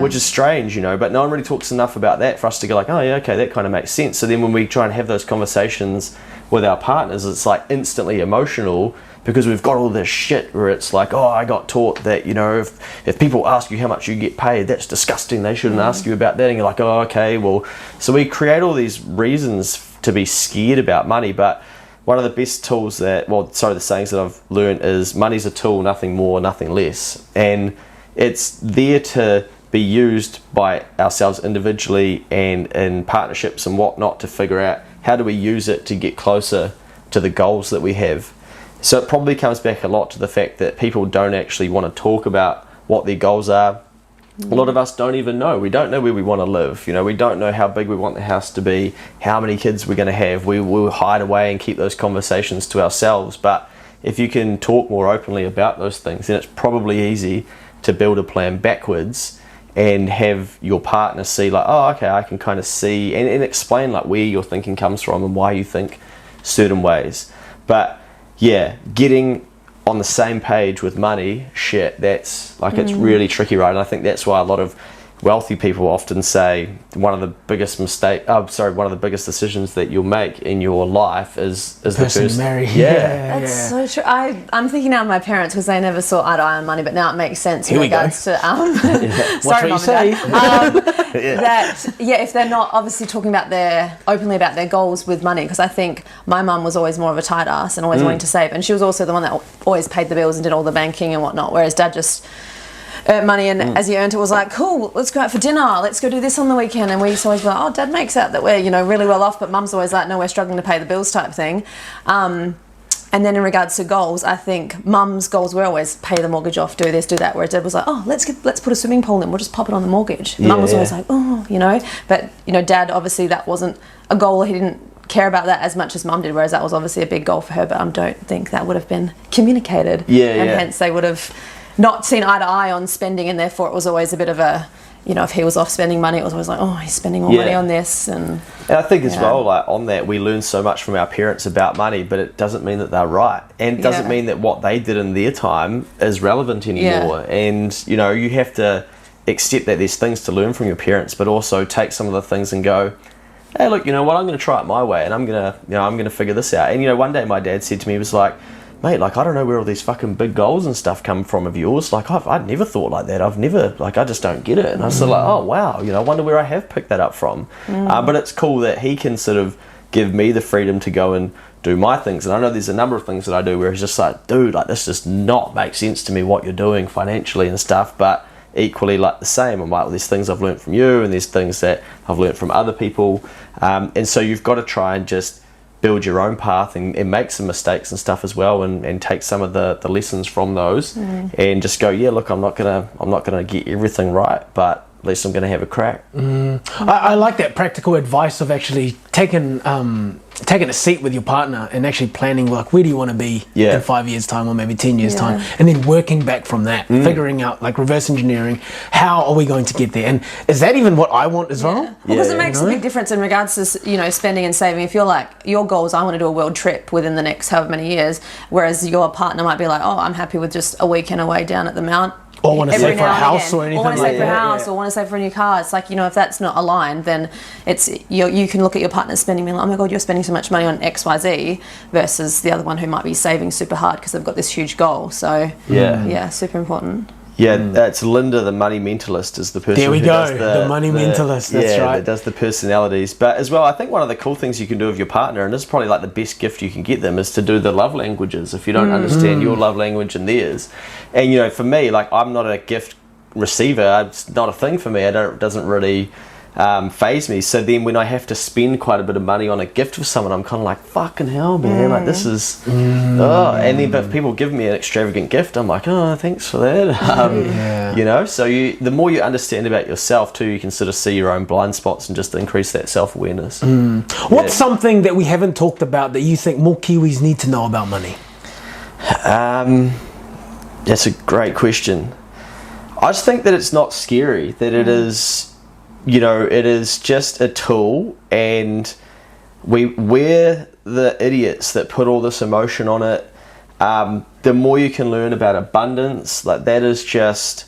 which is strange, but no one really talks enough about that for us to go oh yeah, okay, that kind of makes sense. So then when we try and have those conversations with our partners, it's instantly emotional, because we've got all this shit where it's oh, I got taught that, if people ask you how much you get paid, that's disgusting, they shouldn't ask you about that, and you're oh, okay, well, so we create all these reasons to be scared about money. But one of the best tools the sayings that I've learned is, money's a tool, nothing more, nothing less. And it's there to be used by ourselves individually and in partnerships and whatnot, to figure out how do we use it to get closer to the goals that we have. So it probably comes back a lot to the fact that people don't actually want to talk about what their goals are. A lot of us don't even know. We don't know where we want to live. You know, we don't know how big we want the house to be, how many kids we're going to have. We will hide away and keep those conversations to ourselves. But if you can talk more openly about those things, then it's probably easy to build a plan backwards and have your partner see like, oh, okay, I can kind of see and explain like where your thinking comes from and why you think certain ways. But yeah, getting on the same page with money, that's like, it's really tricky, right? And I think that's why a lot of wealthy people often say one of the biggest decisions that you'll make in your life is the person you marry. That's so true. I'm thinking now of my parents because they never saw eye to eye on money, but now it makes sense in regards to sorry, Mum and Dad. That if they're not obviously talking about openly about their goals with money, because I think my mum was always more of a tight ass and always wanting to save, and she was also the one that always paid the bills and did all the banking and whatnot, whereas Dad just earned money, and as he earned it was like, cool, let's go out for dinner, let's go do this on the weekend. And we used to always be like, oh, Dad makes out that we're, you know, really well off, but Mum's always like, no, we're struggling to pay the bills type thing. And then in regards to goals, I think Mum's goals were always pay the mortgage off, do this, do that, where Dad was like, oh, let's put a swimming pool in, we'll just pop it on the mortgage. Mum was always like, oh, you know, but you know, Dad, obviously that wasn't a goal. He didn't care about that as much as Mum did, whereas that was obviously a big goal for her, but I don't think that would have been communicated. Hence they would have not seen eye to eye on spending, and therefore it was always a bit of a, you know, if he was off spending money, it was always like, oh, he's spending more money on this. And I think as well, like on that, we learn so much from our parents about money, but it doesn't mean that they're right, and it doesn't mean that what they did in their time is relevant anymore. And you know, you have to accept that there's things to learn from your parents, but also take some of the things and go, hey, look, you know what, I'm going to try it my way, and I'm going to figure this out. And you know, one day my dad said to me, he was like, mate, like, I don't know where all these fucking big goals and stuff come from of yours. Like, I'd never thought like that. I just don't get it. And I was like, oh, wow, you know, I wonder where I have picked that up from. But it's cool that he can sort of give me the freedom to go and do my things. And I know there's a number of things that I do where it's just like, dude, like, this does not make sense to me what you're doing financially and stuff. But equally, like, the same. I'm like, well, there's things I've learned from you, and there's things that I've learned from other people. And so you've got to try and just build your own path and make some mistakes and stuff as well, and take some of the lessons from those, and just go, yeah, look, I'm not gonna get everything right, but at least I'm gonna have a crack. I like that practical advice of actually taking a seat with your partner and actually planning, like, where do you want to be in 5 years time, or maybe 10 years time, and then working back from that, figuring out, like, reverse engineering, how are we going to get there, and is that even what I want as well? Because it makes a big difference in regards to, you know, spending and saving. If you're like, your goal is I want to do a world trip within the next however many years, whereas your partner might be like, oh, I'm happy with just a weekend away down at the Mount, or want to save for a house or anything like that. Or want to save for a house, or want to save for a new car. It's like, you know, if that's not aligned, then it's you can look at your partner's spending and be like, oh my God, you're spending so much money on XYZ, versus the other one who might be saving super hard because they've got this huge goal. So super important. Yeah, that's Linda, the money mentalist, is the person. There we who go, does the money mentalist. That's right. That does the personalities. But as well, I think one of the cool things you can do with your partner, and this is probably like the best gift you can get them, is to do the love languages. If you don't understand your love language and theirs, and you know, for me, like, I'm not a gift receiver. It's not a thing for me. It doesn't really phase me. So then when I have to spend quite a bit of money on a gift for someone, I'm kind of like, fucking hell, man, like, this is and then but if people give me an extravagant gift, I'm like, oh, thanks for that. You know, so the more you understand about yourself too, you can sort of see your own blind spots and just increase that self-awareness. What's something that we haven't talked about that you think more Kiwis need to know about money? That's a great question. I just think that it's not scary, that it is, you know, it is just a tool, and we're the idiots that put all this emotion on it. The more you can learn about abundance, like, that's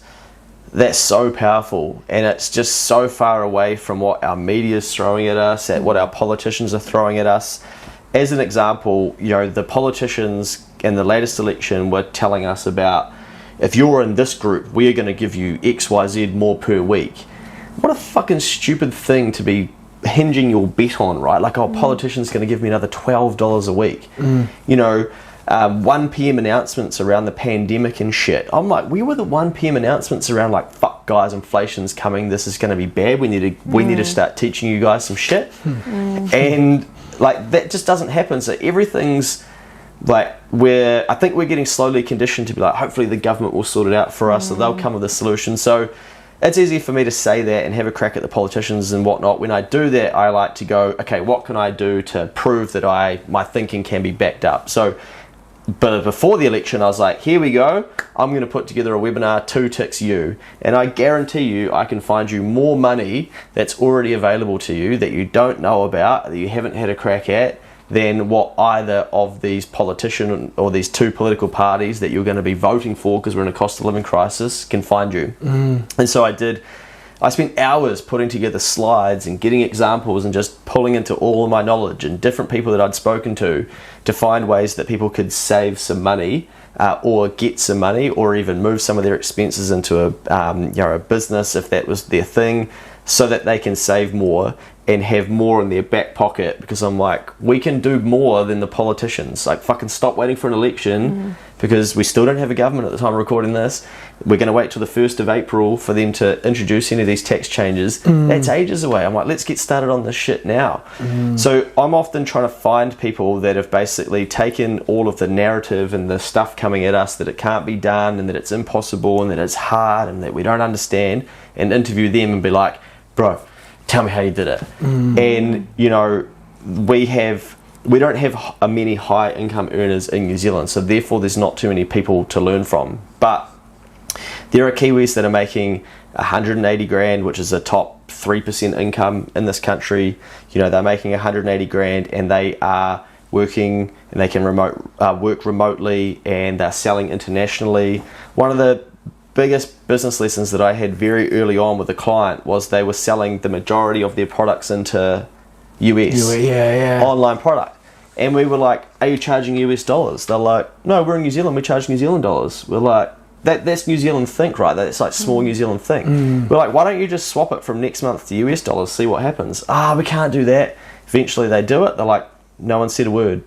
so powerful, and it's just so far away from what our media is throwing at us, at what our politicians are throwing at us. As an example, you know, the politicians in the latest election were telling us about, if you're in this group, we're going to give you XYZ more per week. What a fucking stupid thing to be hinging your bet on, right? Like, oh, politician's going to give me another $12 a week. You know, 1 p.m. announcements around the pandemic and shit. I'm like, where were the 1 p.m. announcements around, like, fuck guys, inflation's coming, this is going to be bad, we need to start teaching you guys some shit. And like, that just doesn't happen. So everything's like I think we're getting slowly conditioned to be like, hopefully the government will sort it out for us, or they'll come with a solution. So it's easy for me to say that and have a crack at the politicians and whatnot. When I do that, I like to go, okay, what can I do to prove that my thinking can be backed up? So, but before the election, I was like, here we go. I'm going to put together a webinar, 2 ticks you. And I guarantee you, I can find you more money that's already available to you that you don't know about, that you haven't had a crack at, than what either of these politicians or these 2 political parties that you're going to be voting for, because we're in a cost of living crisis, can find you. And so I spent hours putting together slides and getting examples and just pulling into all of my knowledge and different people that I'd spoken to find ways that people could save some money, or get some money, or even move some of their expenses into a business if that was their thing, so that they can save more and have more in their back pocket. Because I'm like, we can do more than the politicians. Like, fucking stop waiting for an election, because we still don't have a government at the time of recording this. We're going to wait till the 1st of April for them to introduce any of these tax changes. That's ages away. I'm like, let's get started on this shit now. So I'm often trying to find people that have basically taken all of the narrative and the stuff coming at us that it can't be done and that it's impossible and that it's hard and that we don't understand, and interview them and be like, bro, tell me how you did it. And you know, we don't have many high income earners in New Zealand, so therefore there's not too many people to learn from. But there are Kiwis that are making 180 grand, which is a top 3% income in this country. You know, they're making 180 grand and they are working, and they can work remotely, and they're selling internationally. One of the biggest business lessons that I had very early on with a client was they were selling the majority of their products into US online product, and we were like, are you charging US dollars? They're like, no, we're in New Zealand, we charge New Zealand dollars. We're like, that's New Zealand think, right? That's like small New Zealand think. We're like, why don't you just swap it from next month to US dollars, see what happens? We can't do that. Eventually they do it. They're like, no one said a word.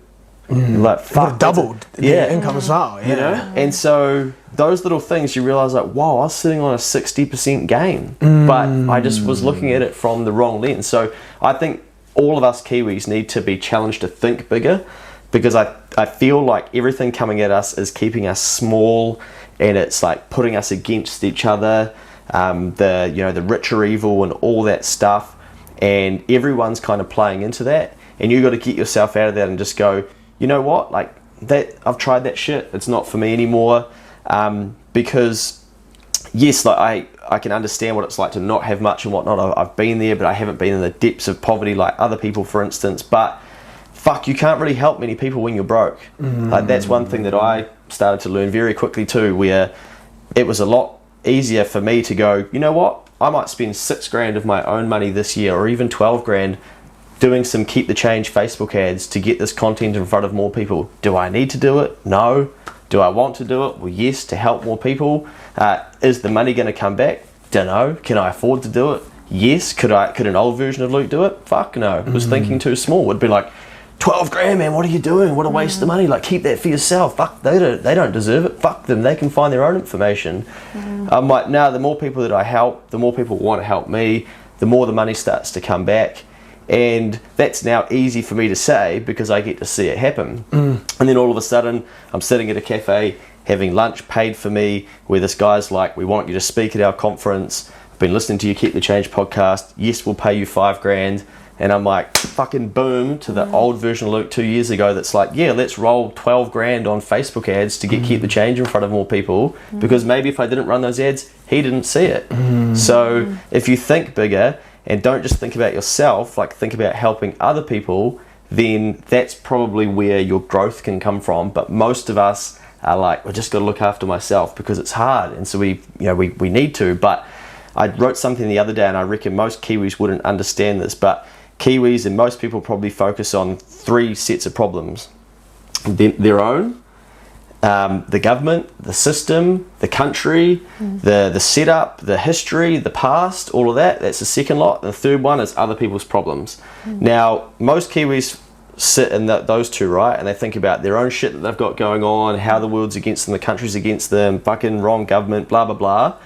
Like, fuck, doubled the income as well, you know. And so those little things, you realize, like, wow, I was sitting on a 60% gain, but I just was looking at it from the wrong lens. So I think all of us Kiwis need to be challenged to think bigger, because I feel like everything coming at us is keeping us small, and it's like putting us against each other. The rich are evil and all that stuff, and everyone's kind of playing into that, and you got to get yourself out of that and just go, you know what, like, that I've tried that shit, it's not for me anymore. Because yes, like I can understand what it's like to not have much and whatnot. I've been there, but I haven't been in the depths of poverty like other people, for instance. But fuck, you can't really help many people when you're broke. Like, that's one thing that I started to learn very quickly too, where it was a lot easier for me to go, you know what, I might spend 6 grand of my own money this year, or even 12 grand doing some keep the change Facebook ads to get this content in front of more people. Do I need to do it? No. Do I want to do it? Well, yes, to help more people. Is the money going to come back? Don't know. Can I afford to do it? Yes. Could an old version of Luke do it? Fuck no. Was thinking too small. Would be like, 12 grand, man, what are you doing? What a waste of money. Like, keep that for yourself. Fuck, they don't deserve it. Fuck them. They can find their own information. I'm like, now the more people that I help, the more people want to help me, the more the money starts to come back. And that's now easy for me to say, because I get to see it happen. And then all of a sudden, I'm sitting at a cafe having lunch paid for me, where this guy's like, we want you to speak at our conference. I've been listening to your Keep the Change podcast. Yes, we'll pay you 5 grand. And I'm like, fucking boom, to the old version of Luke 2 years ago that's like, yeah, let's roll 12 grand on Facebook ads to get Keep the Change in front of more people, because maybe if I didn't run those ads, he didn't see it. So if you think bigger, and don't just think about yourself, like, think about helping other people, then that's probably where your growth can come from. But most of us are like, I just got to look after myself because it's hard, and so we need to. But I wrote something the other day, and I reckon most Kiwis wouldn't understand this, but Kiwis and most people probably focus on 3 sets of problems: their own, the government, the system, the country, the setup, the history, the past, all of that. That's the second lot. And the third one is other people's problems. Now, most Kiwis sit in those 2, right? And they think about their own shit that they've got going on, how the world's against them, the country's against them, fucking wrong government, blah, blah, blah.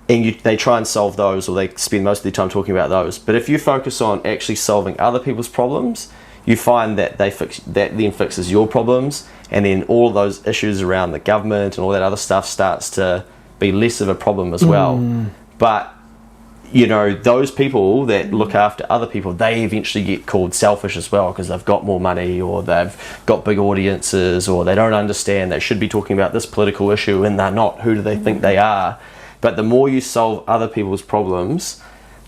They try and solve those, or they spend most of their time talking about those. But if you focus on actually solving other people's problems, you find that that then fixes your problems, and then all those issues around the government and all that other stuff starts to be less of a problem as well. But you know, those people that look after other people, they eventually get called selfish as well, because they've got more money, or they've got big audiences, or they don't understand they should be talking about this political issue and they're not. Who do they think they are? But the more you solve other people's problems,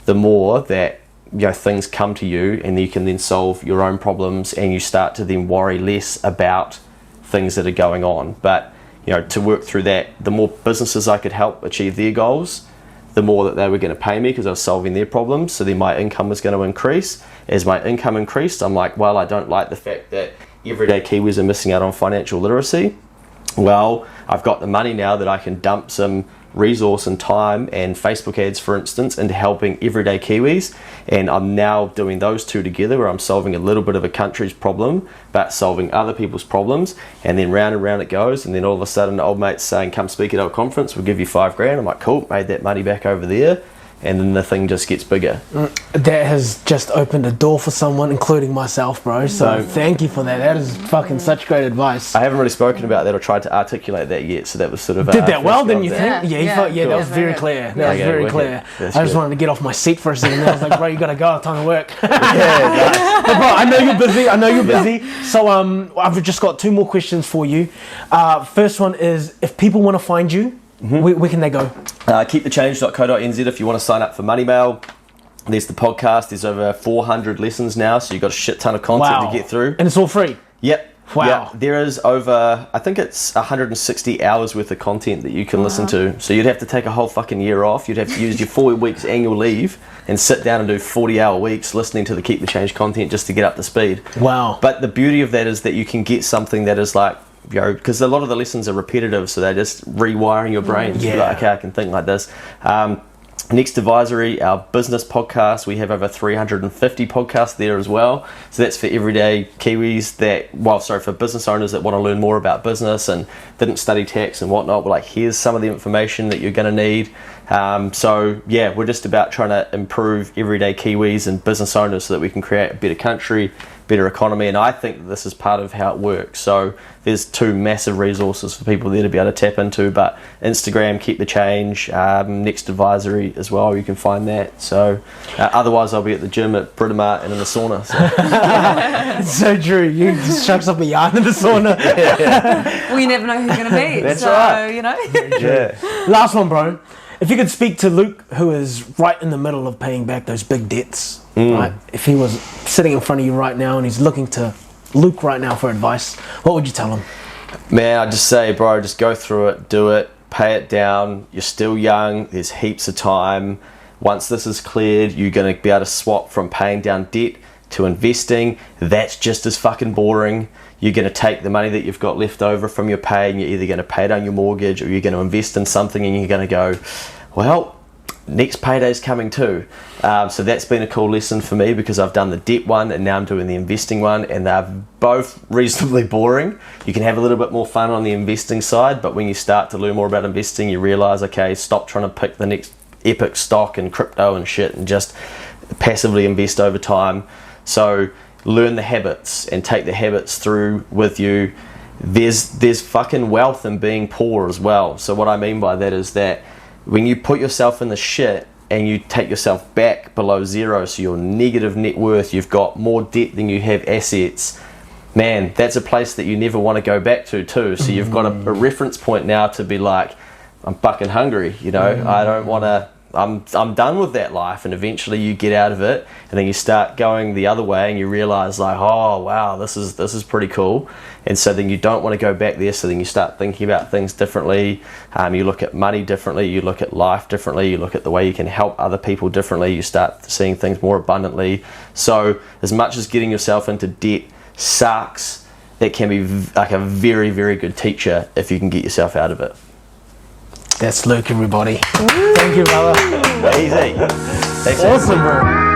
the more that, you know, things come to you, and you can then solve your own problems, and you start to then worry less about things that are going on. But you know, to work through that, the more businesses I could help achieve their goals, the more that they were going to pay me, because I was solving their problems. So then my income was going to increase. As my income increased, I'm like, well, I don't like the fact that everyday Kiwis are missing out on financial literacy. Well, I've got the money now that I can dump some resource and time and Facebook ads, for instance, into helping everyday Kiwis, and I'm now doing those two together, where I'm solving a little bit of a country's problem but solving other people's problems, and then round and round it goes. And then all of a sudden old mate's saying, come speak at our conference, we'll give you $5,000. I'm like, cool, made that money back over there. And then the thing just gets bigger. That has just opened a door for someone, including myself, bro. So thank you for that. That is fucking such great advice. I haven't really spoken about that or tried to articulate that yet, so that was sort of... Did that well, didn't you think? Yeah, That was very clear. That was very clear. I just wanted to get off my seat for a second. I was like, bro, you gotta go. Time to work. But bro, I know you're busy. So I've just got 2 more questions for you. First one is, if people want to find you, where can they go? Keepthechange.co.nz if you want to sign up for Money Mail. There's the podcast. There's over 400 lessons now, so you've got a shit ton of content to get through. And it's all free? Yep. Wow. Yeah, there is over, I think it's 160 hours worth of content that you can listen to. So you'd have to take a whole fucking year off. You'd have to use your 4 weeks annual leave and sit down and do 40-hour weeks listening to the Keep the Change content just to get up to speed. Wow. But the beauty of that is that you can get something that is like, you know, because a lot of the lessons are repetitive, so they're just rewiring your brain. To be like, okay, I can think like this. Next Advisory, our business podcast, we have over 350 podcasts there as well. So that's for everyday Kiwis for business owners that want to learn more about business and didn't study tax and whatnot. We're like, here's some of the information that you're going to need. So yeah, we're just about trying to improve everyday Kiwis and business owners so that we can create a better country, better economy, and I think that this is part of how it works. So there's 2 massive resources for people there to be able to tap into, but Instagram, Keep the Change, Next Advisory as well, you can find that. So otherwise I'll be at the gym at Britomart and in the sauna. So. It's so true, you just chucks up a yarn in the sauna. Well, you never know who you're going to meet. That's so, right. You know. Yeah. Last one, bro. If you could speak to Luke, who is right in the middle of paying back those big debts, right? If he was sitting in front of you right now and he's looking to Luke right now for advice, what would you tell him? Man, I'd just say, bro, just go through it, do it, pay it down. You're still young, there's heaps of time. Once this is cleared, you're going to be able to swap from paying down debt to investing. That's just as fucking boring. You're going to take the money that you've got left over from your pay, and you're either going to pay down your mortgage or you're going to invest in something, and you're going to go, well, next payday's coming too. So that's been a cool lesson for me, because I've done the debt one and now I'm doing the investing one, and they're both reasonably boring. You can have a little bit more fun on the investing side, but when you start to learn more about investing, you realize, okay, stop trying to pick the next epic stock and crypto and shit and just passively invest over time. So learn the habits and take the habits through with you. There's fucking wealth in being poor as well. So what I mean by that is that when you put yourself in the shit and you take yourself back below zero, so you're negative net worth, you've got more debt than you have assets, man, that's a place that you never want to go back to too. So you've got a reference point now to be like, I'm fucking hungry, you know, I don't want to, I'm done with that life. And eventually you get out of it, and then you start going the other way, and you realize like, oh wow, this is pretty cool. And so then you don't want to go back there. So then you start thinking about things differently. You look at money differently, you look at life differently, you look at the way you can help other people differently, you start seeing things more abundantly. So as much as getting yourself into debt sucks, that can be like a very, very good teacher if you can get yourself out of it. That's Luke, everybody. Thank you, brother. Easy. Thanks, awesome, bro.